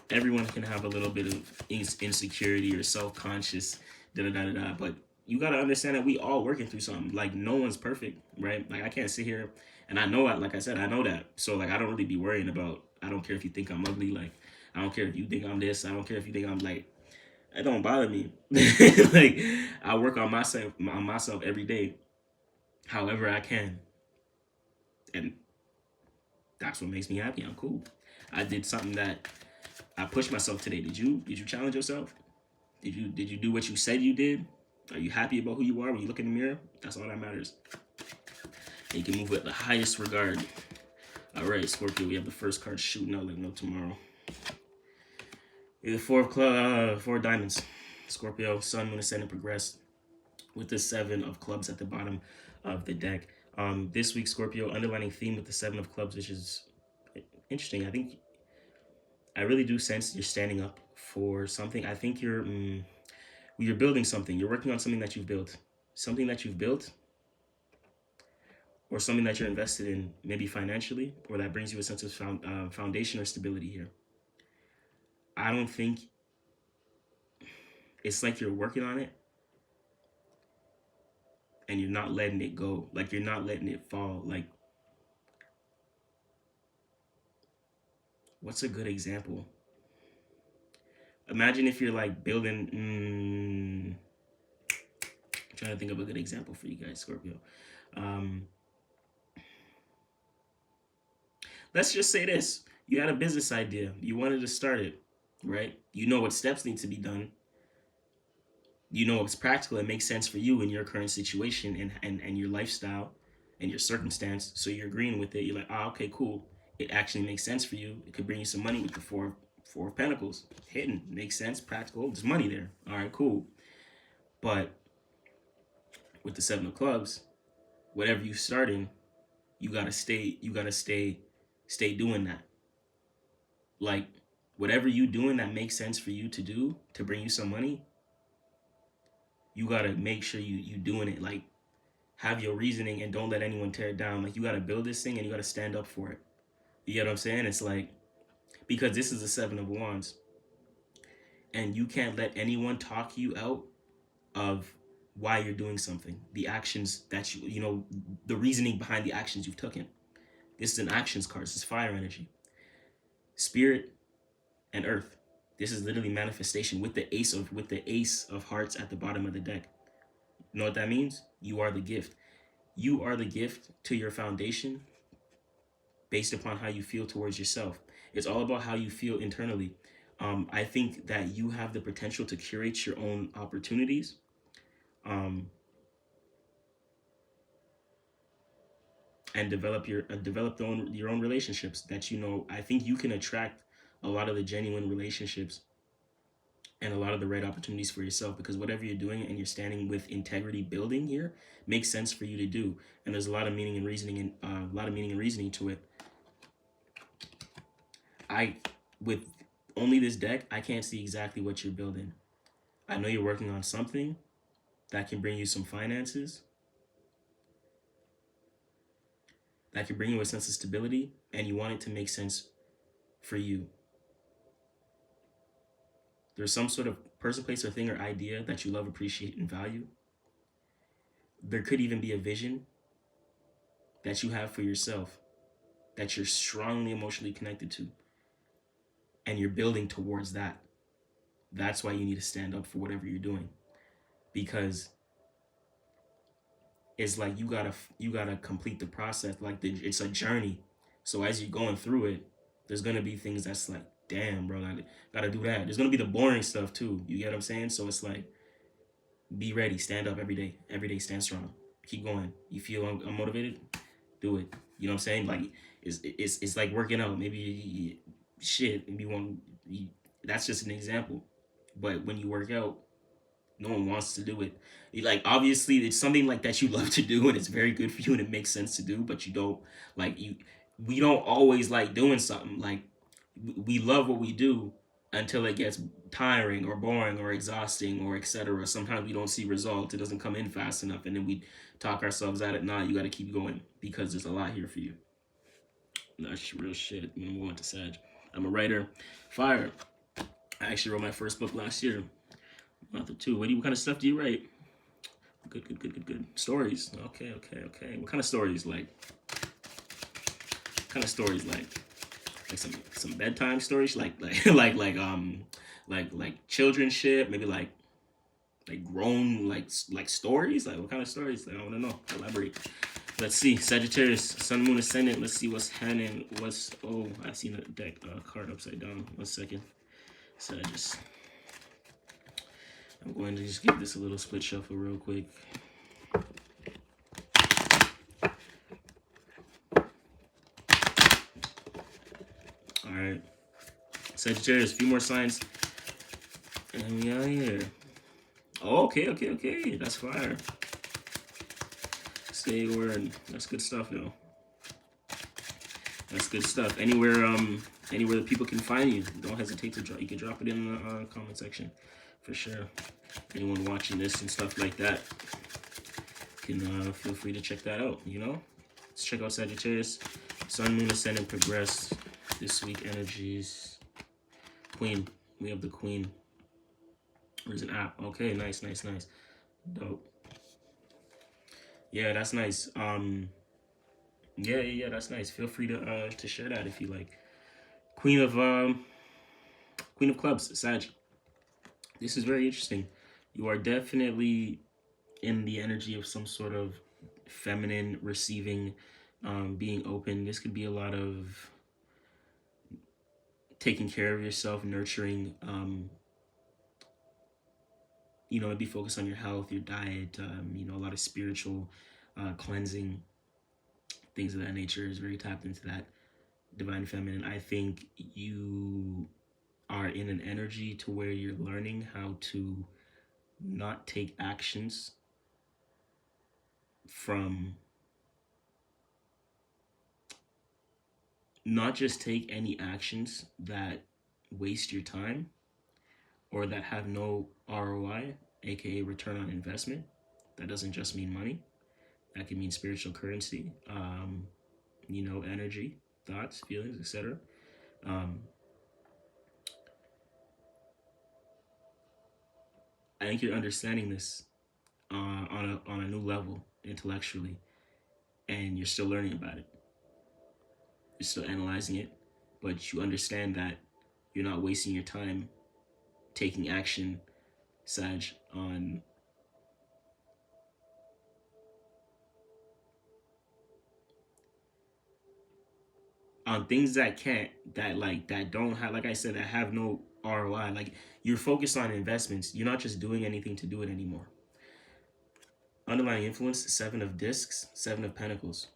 everyone can have a little bit of insecurity or self-conscious, da da da da. But you gotta understand that we all working through something. Like no one's perfect, right? Like I can't sit here, and I know, like I said, I know that. So like I don't really be worrying about. I don't care if you think I'm ugly. Like I don't care if you think I'm this. I don't care if you think I'm like. It don't bother me. Like I work on myself every day, however I can, and that's what makes me happy. I'm cool. I did something that I pushed myself today. Did you challenge yourself? Did you do what you said you did? Are you happy about who you are when you look in the mirror? That's all that matters. And you can move with the highest regard. All right, Scorpio, we have the first card shooting out like no tomorrow. The four diamonds. Scorpio, Sun, Moon, Ascendant, progress with the 7 of clubs at the bottom of the deck. This week, Scorpio, underlining theme with the 7 of clubs, which is interesting. I really do sense you're standing up for something. I think you're building something. You're working on something that you've built. Something that you've built, or something that you're invested in, maybe financially, or that brings you a sense of foundation or stability here. I don't think it's like you're working on it and you're not letting it go. Like you're not letting it fall. Like, what's a good example? Imagine if you're like building. I'm trying to think of a good example for you guys, Scorpio. Let's just say this. You had a business idea. You wanted to start it, right? You know what steps need to be done. You know it's practical. It makes sense for you in your current situation and your lifestyle and your circumstance. So you're agreeing with it. You're like, okay, cool. It actually makes sense for you. It could bring you some money with the four of Pentacles. Hidden. Makes sense. Practical. There's money there. All right, cool. But with the 7 of clubs, whatever you're starting, you gotta stay doing that. Like whatever you doing that makes sense for you to do to bring you some money, you gotta make sure you doing it. Like have your reasoning and don't let anyone tear it down. Like you gotta build this thing and you gotta stand up for it. You get what I'm saying? It's like, because this is the 7 of Wands, and you can't let anyone talk you out of why you're doing something, the actions that the reasoning behind the actions you've taken. This is an actions card. This is fire energy. Spirit and earth. This is literally manifestation with the ace of hearts at the bottom of the deck. You know what that means? You are the gift. You are the gift to your foundation based upon how you feel towards yourself. It's all about how you feel internally. I think that you have the potential to curate your own opportunities. And develop your own relationships that I think you can attract a lot of the genuine relationships and a lot of the right opportunities for yourself, because whatever you're doing and you're standing with integrity building here makes sense for you to do, and there's a lot of meaning and reasoning to it. I with only this deck, I can't see exactly what you're building. I know you're working on something that can bring you some finances, that can bring you a sense of stability, and you want it to make sense for you. There's some sort of person, place, or thing or idea that you love, appreciate, and value. There could even be a vision that you have for yourself that you're strongly emotionally connected to, and you're building towards that. That's why you need to stand up for whatever you're doing, because it's like you gotta complete the process. Like it's a journey. So as you're going through it, there's gonna be things that's like, damn, bro, I gotta do that. There's gonna be the boring stuff too. You get what I'm saying? So it's like, be ready, stand up every day. Every day, stand strong. Keep going. You feel unmotivated? Do it. You know what I'm saying? Like it's like working out. Maybe shit. Maybe that's just an example. But when you work out, no one wants to do it. Like obviously, it's something like that you love to do, and it's very good for you, and it makes sense to do. But you don't like you. We don't always like doing something. Like we love what we do until it gets tiring or boring or exhausting or etc. Sometimes we don't see results. It doesn't come in fast enough, and then we talk ourselves out of it. Nah, you got to keep going because there's a lot here for you. That's real shit. I'm going to Sag. I'm a writer. Fire. I actually wrote my first book last year. Author two. What kind of stuff do you write? Good. Stories. Okay. What kind of stories? Like some bedtime stories, like children's shit, maybe like grown like stories. Like what kind of stories? Like, I want to know. Elaborate. Let's see. Sagittarius, Sun, Moon, Ascendant. Let's see what's happening. I seen a deck card upside down. 1 second. Sagittarius. I'm going to just give this a little split shuffle real quick. All right. Sagittarius, a few more signs. And we out here. Oh, okay. That's fire. Stay word. That's good stuff, though. That's good stuff. Anywhere that people can find you, don't hesitate to drop. You can drop it in the comment section, for sure. Anyone watching this and stuff like that can feel free to check that out. You know, let's check out Sagittarius, Sun, Moon, Ascendant, progress this week energies. Queen, we have the Queen. There's an app. Okay, nice. Dope. Yeah, that's nice. Yeah, that's nice. Feel free to share that if you like. Queen of Clubs, Sag. This is very interesting. You are definitely in the energy of some sort of feminine receiving, being open. This could be a lot of taking care of yourself, nurturing. Maybe focus on your health, your diet. A lot of spiritual cleansing, things of that nature is very tapped into that divine feminine. I think you are in an energy to where you're learning how to not take actions from, not just take any actions that waste your time or that have no ROI, aka return on investment. That doesn't just mean money. That can mean spiritual currency, energy, thoughts, feelings, etc. I think you're understanding this on a new level intellectually, and you're still learning about it. You're still analyzing it, but you understand that you're not wasting your time taking action, Sag, on things that don't have, like I said, that have no ROI. Like, you're focused on investments. You're not just doing anything to do it anymore. Underlying influence, 7 of discs, 7 of pentacles.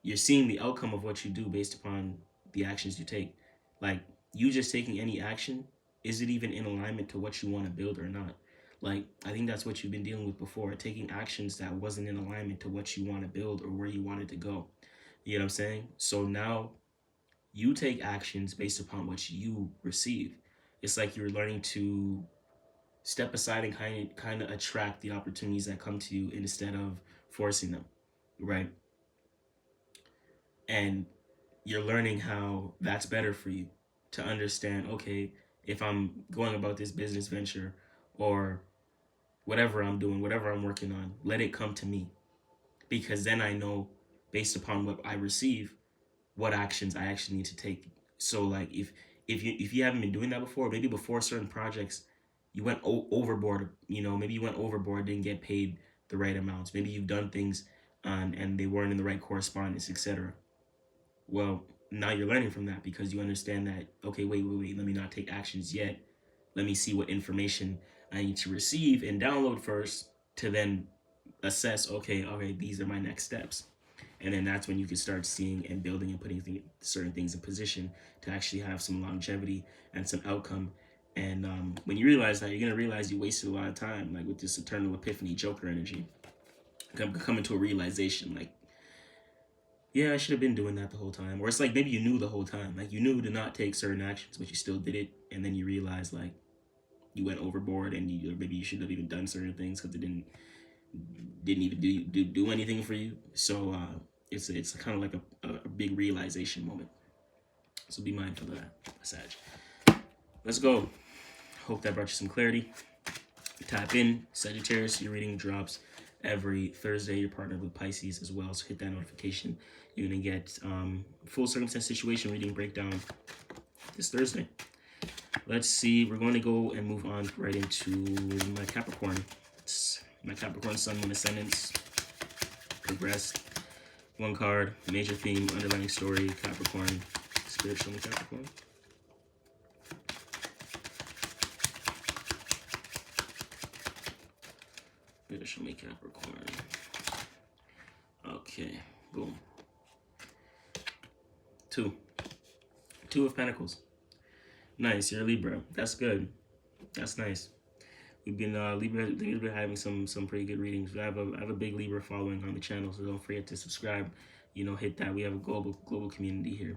You're seeing the outcome of what you do based upon the actions you take. Like, you just taking any action, is it even in alignment to what you want to build or not? Like, I think that's what you've been dealing with before, taking actions that wasn't in alignment to what you want to build or where you wanted to go. You know what I'm saying? So now you take actions based upon what you receive. It's like you're learning to step aside and kind of attract the opportunities that come to you instead of forcing them, right? And you're learning how that's better for you to understand, okay, if I'm going about this business venture or whatever I'm doing, whatever I'm working on, let it come to me, because then I know based upon what I receive what actions I actually need to take. So like if you haven't been doing that before, maybe before certain projects you went overboard, maybe you went overboard, didn't get paid the right amounts, maybe you've done things and they weren't in the right correspondence, etc. Well, now you're learning from that because you understand that, okay, wait, let me not take actions yet. Let me see what information I need to receive and download first to then assess, okay, these are my next steps. And then that's when you can start seeing and building and putting certain things in position to actually have some longevity and some outcome. And when you realize that, you're going to realize you wasted a lot of time, like with this eternal epiphany Joker energy. Coming to a realization, like, yeah, I should have been doing that the whole time. Or it's like maybe you knew the whole time. Like you knew to not take certain actions, but you still did it. And then you realize, like, you went overboard and maybe you should have even done certain things because it didn't even do anything for you. So it's kind of like a big realization moment. So be mindful of that, Sag. Let's go. Hope that brought you some clarity. Tap in, Sagittarius. Your reading drops every Thursday. You're partnered with Pisces as well, so hit that notification. You're gonna get full circumstance situation reading breakdown this Thursday. Let's see. We're going to go and move on right into my Capricorn. My Capricorn Sun, Moon, Ascendants. Progressed. One card, major theme, underlying story, Capricorn. Spirit, show me Capricorn. Spirit, show me Capricorn. Okay, boom. Two of Pentacles. Nice, you're a Libra. That's good. That's nice. We've been Libra having some pretty good readings. I have a big Libra following on the channel, so don't forget to subscribe. Hit that. We have a global community here.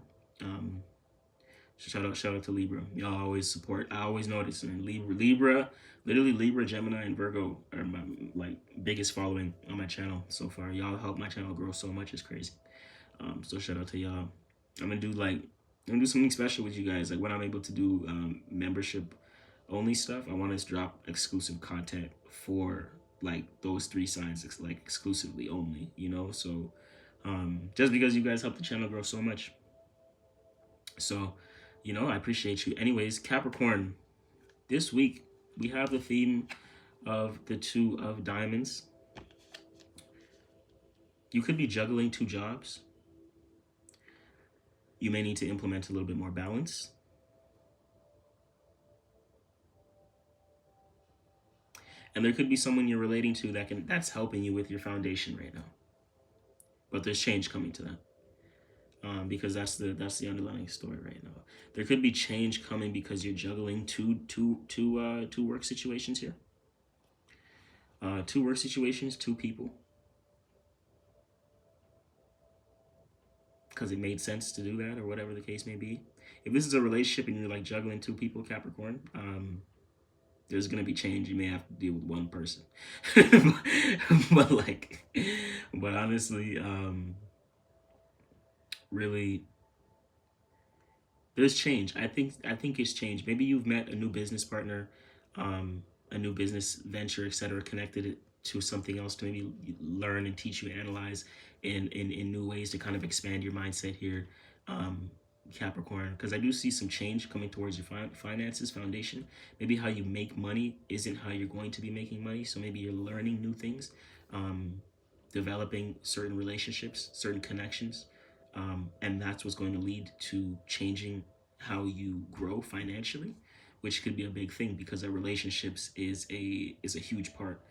Shout out to Libra. Y'all always support. I always notice, and Libra, literally Libra, Gemini, and Virgo are my biggest following on my channel so far. Y'all help my channel grow so much. It's crazy. So shout out to y'all. I'm gonna do something special with you guys. Like when I'm able to do membership only stuff, I want to drop exclusive content for like those three signs, like exclusively only. So just because you guys help the channel grow so much. So, I appreciate you. Anyways, Capricorn, this week we have the theme of the Two of Diamonds. You could be juggling two jobs. You may need to implement a little bit more balance. And there could be someone you're relating to that's helping you with your foundation right now. But there's change coming to that. Because that's the underlying story right now. There could be change coming because you're juggling two work situations here. Two work situations, two people. Because it made sense to do that, or whatever the case may be. If this is a relationship and you're like juggling two people, Capricorn, there's gonna be change. You may have to deal with one person, but honestly, really, there's change. I think it's change. Maybe you've met a new business partner, a new business venture, etc. Connected it to something else to maybe learn and teach you, analyze in new ways to kind of expand your mindset here, Capricorn. Because I do see some change coming towards your finances, foundation. Maybe how you make money isn't how you're going to be making money. So maybe you're learning new things, developing certain relationships, certain connections. And that's what's going to lead to changing how you grow financially, which could be a big thing because our relationships is a huge part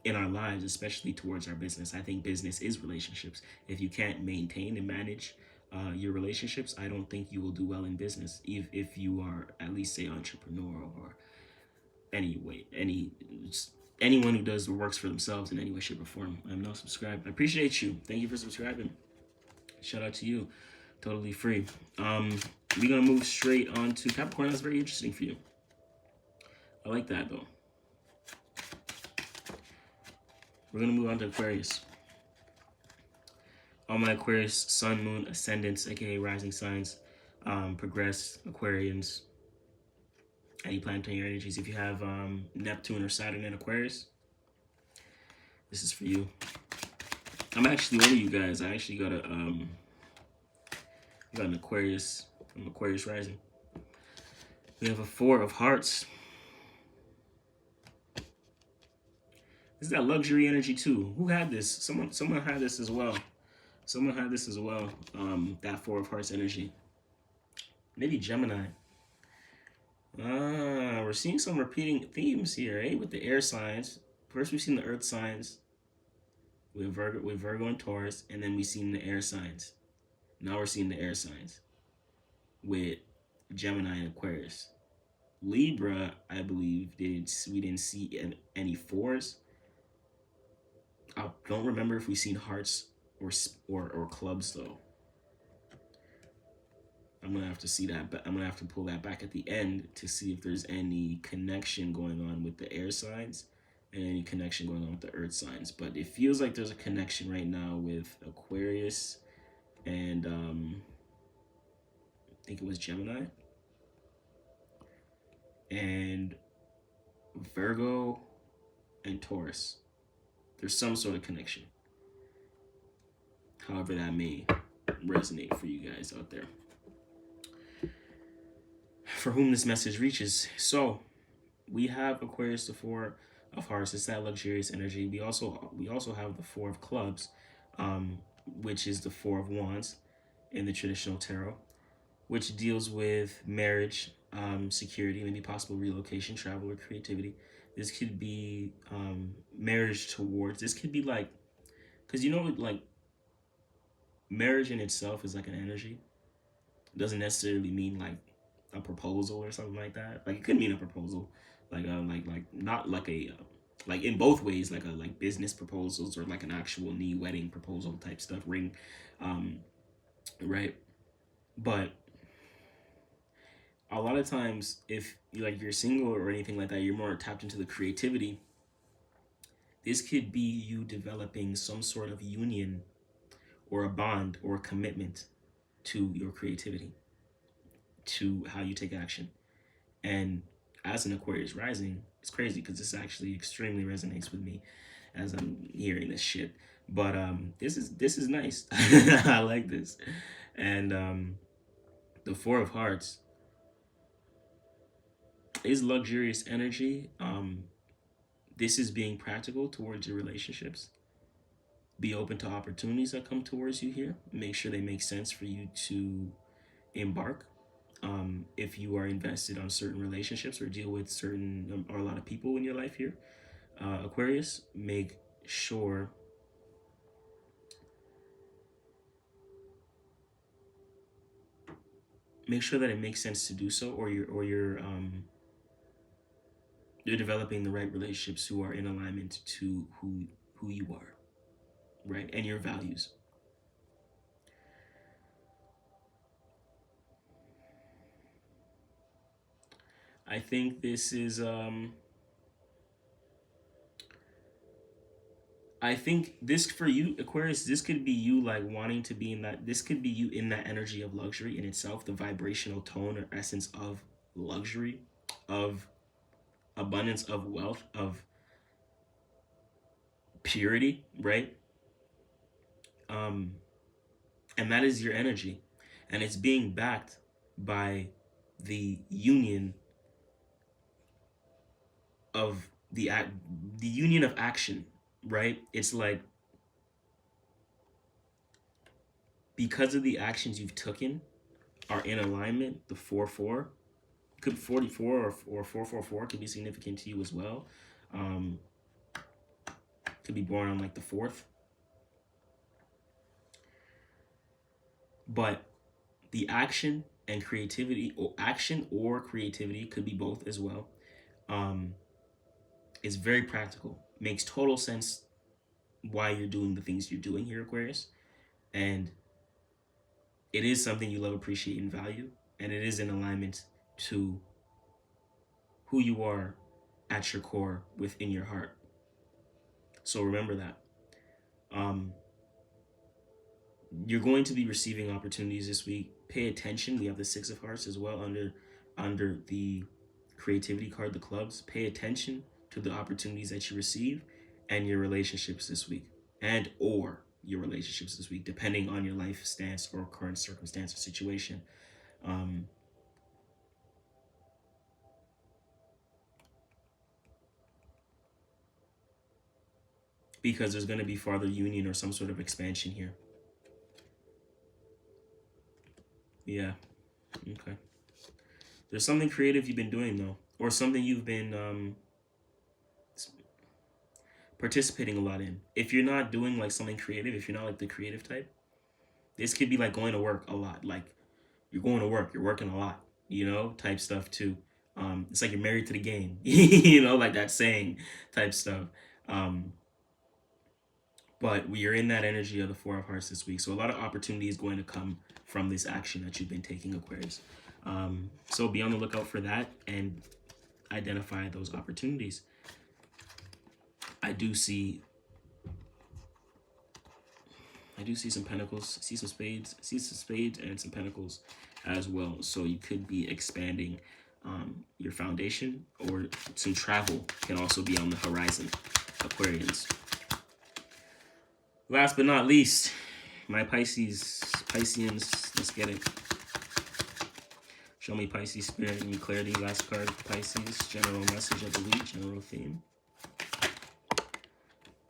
in our lives, especially towards our business. I think business is relationships. If you can't maintain and manage your relationships, I don't think you will do well in business. If you are at least say entrepreneur or anyone who does or works for themselves in any way, shape, or form. I'm now subscribed. I appreciate you. Thank you for subscribing. Shout out to you. Totally free. We're gonna move straight on to Capricorn. That's very interesting for you. I like that though. We're gonna move on to Aquarius. All my Aquarius, Sun, Moon, Ascendants, aka rising signs, progress, Aquarians, any planetary energies. If you have Neptune or Saturn in Aquarius, this is for you. I'm actually one of you guys. I actually got an Aquarius from Aquarius rising. We have a 4 of Hearts. This is that luxury energy too. Who had this? Someone had this as well. Someone had this as well. That 4 of Hearts energy. Maybe Gemini. We're seeing some repeating themes here, eh? With the air signs. First, we've seen the earth signs with Virgo and Taurus, and then we've seen the air signs. Now we're seeing the air signs with Gemini and Aquarius. Libra, I believe, we didn't see any 4s. I don't remember if we've seen hearts or clubs though. I'm gonna have to see that, but I'm gonna have to pull that back at the end to see if there's any connection going on with the air signs and any connection going on with the earth signs. But it feels like there's a connection right now with Aquarius and I think it was Gemini and Virgo and Taurus. There's some sort of connection. However that may resonate for you guys out there, for whom this message reaches. So we have Aquarius, the 4 of Hearts. It's that luxurious energy. We also have the 4 of Clubs, which is the 4 of Wands in the traditional tarot, which deals with marriage, security, maybe possible relocation, travel, or creativity. This could be marriage towards. This could be like, because like marriage in itself is like an energy. It doesn't necessarily mean like a proposal or something like that. Like it could mean a proposal, like not like a like in both ways, like a like business proposals or like an actual wedding proposal type stuff, ring, right? But a lot of times, if you're single or anything like that, you're more tapped into the creativity. This could be you developing some sort of union or a bond or a commitment to your creativity, to how you take action. And as an Aquarius rising, it's crazy because this actually extremely resonates with me as I'm hearing this shit. But this is nice. I like this. And the 4 of Hearts is luxurious energy. This is being practical towards your relationships. Be open to opportunities that come towards you here. Make sure they make sense for you to embark. If you are invested on certain relationships or deal with certain or a lot of people in your life here, Aquarius, make sure that it makes sense to do so, or you're developing the right relationships who are in alignment to who you are, right, and your values. I think this is I think this for you, Aquarius, this could be you like wanting to be in that. This could be you in that energy of luxury in itself, the vibrational tone or essence of luxury, of abundance, of wealth, of purity, right? And that is your energy, and it's being backed by the union of the union of action, right? It's like because of the actions you've taken are in alignment. The 4-4 could 44 or 4-4-4 could be significant to you as well. Could be born on like the 4th. But the action and creativity, or action or creativity, could be both as well. Is very practical. Makes total sense why you're doing the things you're doing here, Aquarius. And it is something you love, appreciate, and value, and it is in alignment to who you are at your core within your heart. So remember that. Um, you're going to be receiving opportunities this week. Pay attention. We have the Six of Hearts as well under the creativity card, the clubs. Pay attention to the opportunities that you receive and your relationships this week, and or your relationships this week, depending on your life stance or current circumstance or situation. Um, because there's going to be farther union or some sort of expansion here. Yeah. Okay. There's something creative you've been doing though, or something you've been participating a lot in. If you're not doing like something creative, if you're not like the creative type, this could be like going to work a lot. Like you're going to work, you're working a lot, type stuff too. It's like you're married to the game, like that saying type stuff. Um, but we are in that energy of the Four of Hearts this week. So a lot of opportunity is going to come from this action that you've been taking, Aquarius. So be on the lookout for that and identify those opportunities. I do see some pentacles, see some spades and some pentacles as well. So you could be expanding your foundation, or some travel can also be on the horizon, Aquarians. Last but not least, my Pisceans, let's get it. Show me Pisces spirit, give me clarity. Last card, Pisces, general message of the week, general theme.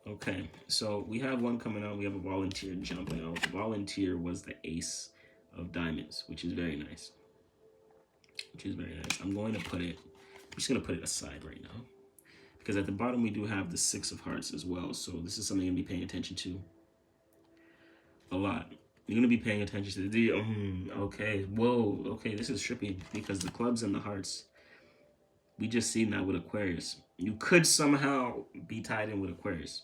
Okay, so we have one coming out. We have a volunteer jumping out. The volunteer was the Ace of Diamonds, which is very nice. I'm going to put it, I'm just going to put it aside right now. Because at the bottom we do have the Six of Hearts as well. So this is something you're going to be paying attention to a lot. You're going to be paying attention to the, okay, whoa, okay, this is trippy. Because the clubs and the hearts, we just seen that with Aquarius. You could somehow be tied in with Aquarius.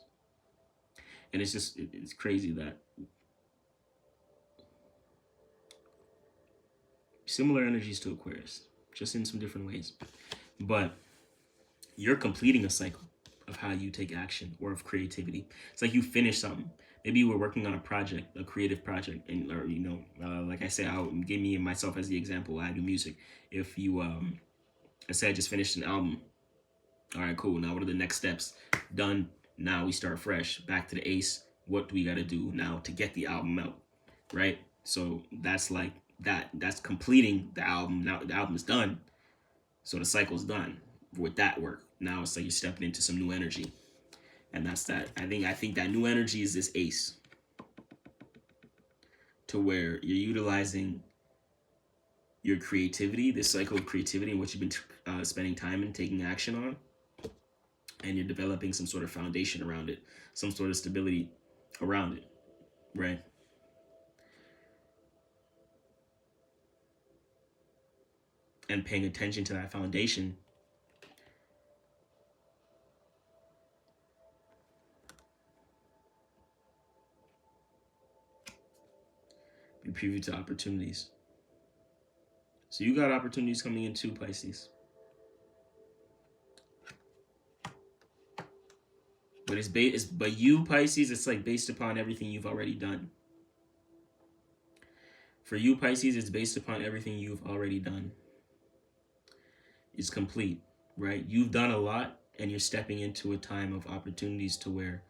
And it's just, it's crazy that similar energies to Aquarius, just in some different ways. But you're completing a cycle of how you take action or of creativity. It's like you finish something. Maybe you were working on a project, a creative project, and or like I said, I'll give me myself as the example. I do music. If you, I said I just finished an album. All right, cool. Now what are the next steps? Done. Now we start fresh. Back to the Ace. What do we got to do now to get the album out? Right? So that's like that. That's completing the album. Now the album's done. So the cycle's done with that work. Now it's like you're stepping into some new energy. And that's that. I think that new energy is this Ace. To where you're utilizing your creativity, this cycle of creativity, and what you've been spending time and taking action on. And you're developing some sort of foundation around it, some sort of stability around it, right? And paying attention to that foundation be preview to opportunities. So you got opportunities coming in too, Pisces. But but you, Pisces, it's like based upon everything you've already done. For you, Pisces, it's based upon everything you've already done. It's complete, right? You've done a lot, and you're stepping into a time of opportunities to where,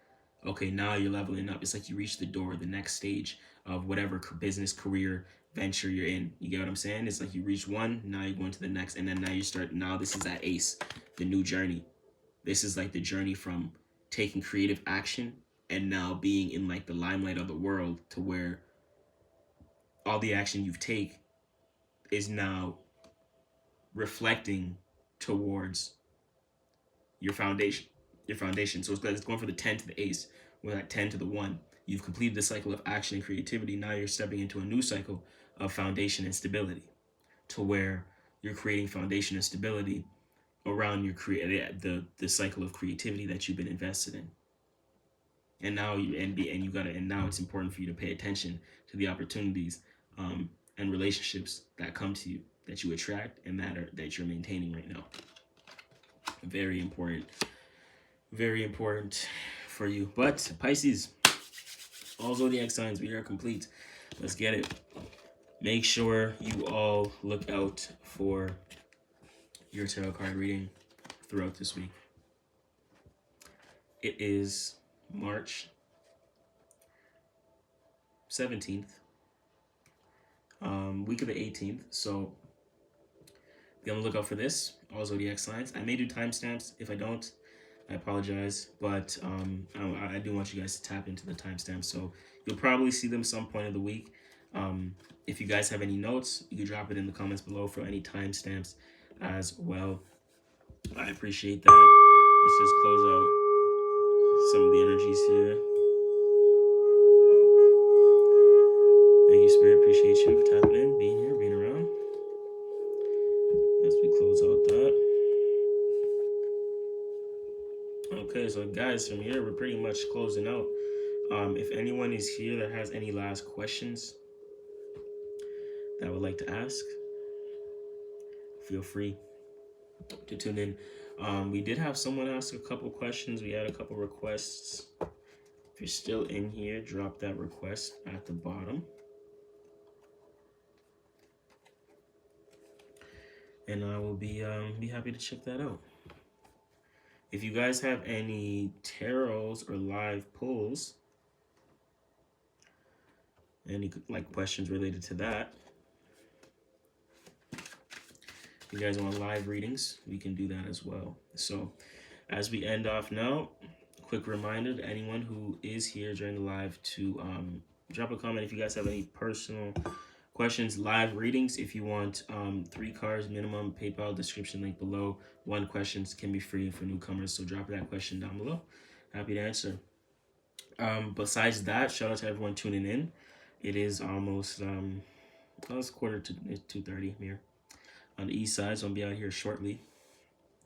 okay, now you're leveling up. It's like you reach the door, the next stage of whatever business, career, venture you're in. You get what I'm saying? It's like you reach one, now you're going to the next, and then now this is that Ace, the new journey. This is like the journey from taking creative action and now being in like the limelight of the world, to where all the action you've taken is now reflecting towards your foundation. So it's going from the 10 to the Ace, or that 10 to the 1. You've completed the cycle of action and creativity. Now you're stepping into a new cycle of foundation and stability, to where you're creating foundation and stability around your the cycle of creativity that you've been invested in. And now now it's important for you to pay attention to the opportunities and relationships that come to you, that you attract, and that you're maintaining right now. Very important. Very important for you. But Pisces, all zodiac signs, we are complete. Let's get it. Make sure you all look out for your tarot card reading throughout this week. It is March 17th, week of the 18th. So be on the lookout for this, all zodiac signs. I may do timestamps. If I don't, I apologize, but I do want you guys to tap into the timestamps. So you'll probably see them some point of the week. If you guys have any notes, you can drop it in the comments below for any timestamps as well. I appreciate that. Let's just close out some of the energies here. Thank you, Spirit. Appreciate you for tapping in, being here, being around. As we close out that. Okay, so guys, from here, we're pretty much closing out. If anyone is here that has any last questions that would like to ask, feel free to tune in. We did have someone ask a couple questions. We had a couple requests. If you're still in here, drop that request at the bottom. And I will be happy to check that out. If you guys have any tarots or live pulls, any questions related to that, if you guys want live readings, we can do that as well. So as we end off now, quick reminder to anyone who is here during the live to drop a comment if you guys have any personal questions, live readings. If you want 3 cards minimum, PayPal description link below. 1 question can be free for newcomers, so drop that question down below. Happy to answer. Besides that, shout out to everyone tuning in. It is almost it's quarter to 2:30 here on the east side, so I'll be out here shortly.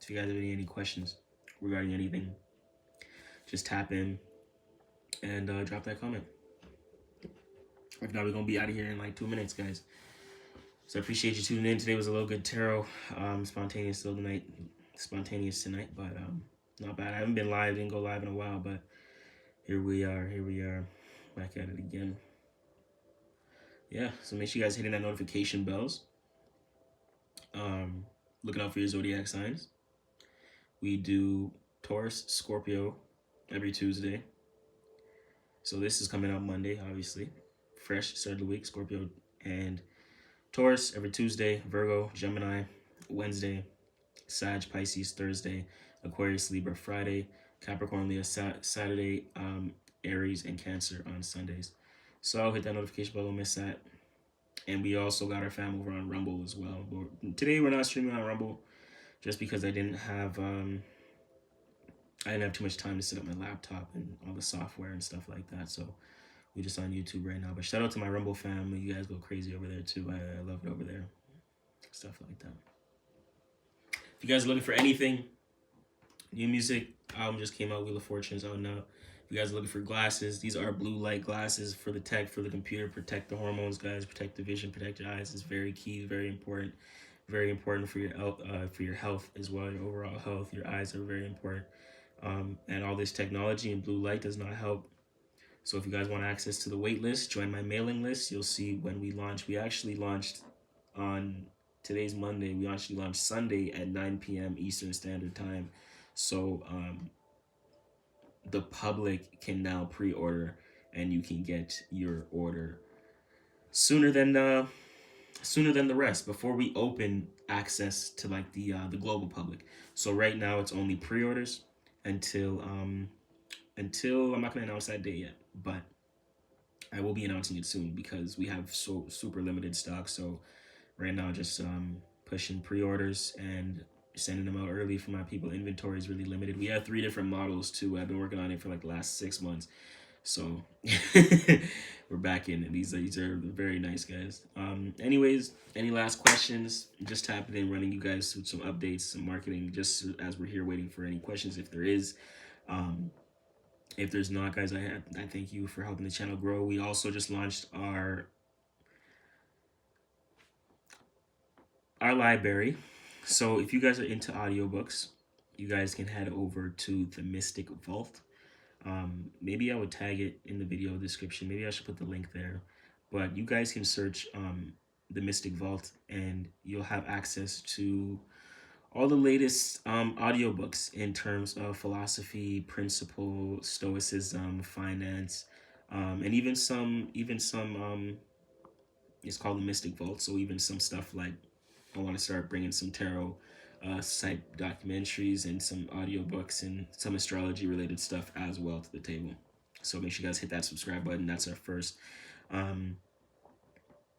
If you guys have any questions regarding anything, just tap in and drop that comment. If not, we're going to be out of here in like 2 minutes, guys. So I appreciate you tuning in. Today was a little good tarot. Spontaneous tonight, but not bad. I haven't been live, didn't go live in a while, but here we are, back at it again. Yeah, so make sure you guys hitting that notification bells. Looking out for your zodiac signs. We do Taurus, Scorpio every Tuesday. So this is coming out Monday, obviously. Fresh start of the week, Scorpio and Taurus every Tuesday, Virgo, Gemini, Wednesday, Sag, Pisces, Thursday, Aquarius, Libra, Friday, Capricorn, Leo, Saturday, Aries, and Cancer on Sundays. So hit that notification bell, don't miss that. And we also got our fam over on Rumble as well. Today we're not streaming on Rumble just because I didn't have too much time to set up my laptop and all the software and stuff like that. So we're just on YouTube right now. But shout out to my Rumble family. You guys go crazy over there too. I love it over there. Stuff like that. If you guys are looking for anything, new music, album just came out, Wheel of Fortune's out now. If you guys are looking for glasses, these are blue light glasses for the tech, for the computer. Protect the hormones, guys. Protect the vision, protect your eyes. It's very key, very important. Very important for your health as well, your overall health. Your eyes are very important. And all this technology and blue light does not help. So if you guys want access to the wait list, join my mailing list. You'll see when we launch. We actually launched on today's Monday. We actually launched Sunday at 9 p.m. Eastern Standard Time. So the public can now pre-order, and you can get your order sooner than the rest, before we open access to like the global public. So right now it's only pre-orders until I'm not gonna announce that date yet, but I will be announcing it soon because we have so super limited stock. So right now just pushing pre-orders and sending them out early for my people. Inventory is really limited. We have 3 different models too. I've been working on it for like the last 6 months. So we're back in, and these are very nice, guys. Anyways, any last questions? Just tapping in, running you guys through some updates, some marketing, just as we're here waiting for any questions if there is. If there's not, guys, I thank you for helping the channel grow. We also just launched our our library. So if you guys are into audiobooks, you guys can head over to the Mystic Vault. Maybe I would tag it in the video description. Maybe I should put the link there. But you guys can search the Mystic Vault and you'll have access to all the latest audiobooks in terms of philosophy, principle, stoicism, finance, and even some it's called the Mystic Vault. So even some stuff like I want to start bringing some tarot site documentaries and some audiobooks and some astrology related stuff as well to the table. So make sure you guys hit that subscribe button. That's our first. Um,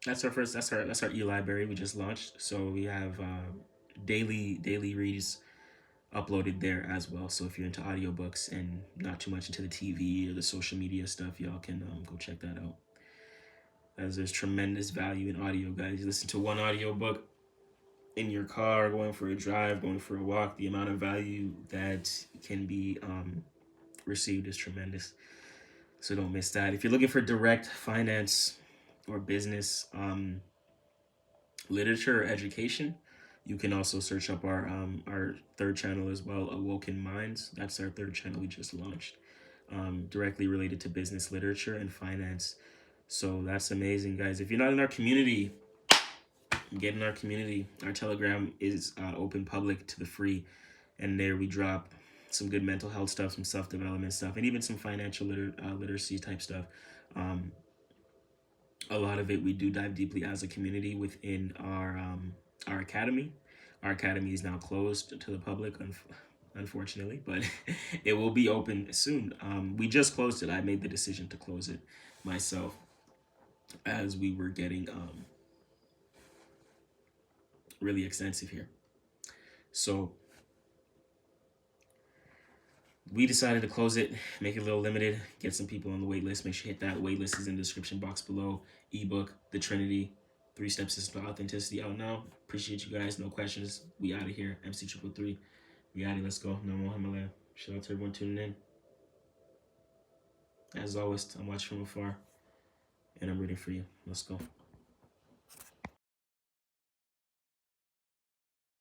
that's our e-library we just launched. So we have daily reads uploaded there as well. So if you're into audiobooks and not too much into the TV or the social media stuff, y'all can go check that out. As there's tremendous value in audio, guys. You listen to one audiobook in your car, going for a drive, going for a walk, the amount of value that can be received is tremendous. So don't miss that. If you're looking for direct finance or business literature or education, you can also search up our third channel as well, Awoken Minds. That's our third channel we just launched, directly related to business literature and finance. So that's amazing, guys. If you're not in our community, get in our community. Our Telegram is open public to the free, and there we drop some good mental health stuff, some self-development stuff, and even some financial literacy type stuff. A lot of it we do dive deeply as a community within our academy. Our academy is now closed to the public, unfortunately, but it will be open soon. We just closed it. I made the decision to close it myself as we were getting really extensive here. So we decided to close it, make it a little limited, get some people on the wait list. Make sure you hit that. Wait list is in the description box below. Ebook, The Trinity, 3 Steps to Authenticity out now. Appreciate you guys. No questions. We out of here. MC333. We out of here. Let's go. No more Himalaya. Shout out to everyone tuning in. As always, I'm watching from afar, and I'm rooting for you. Let's go.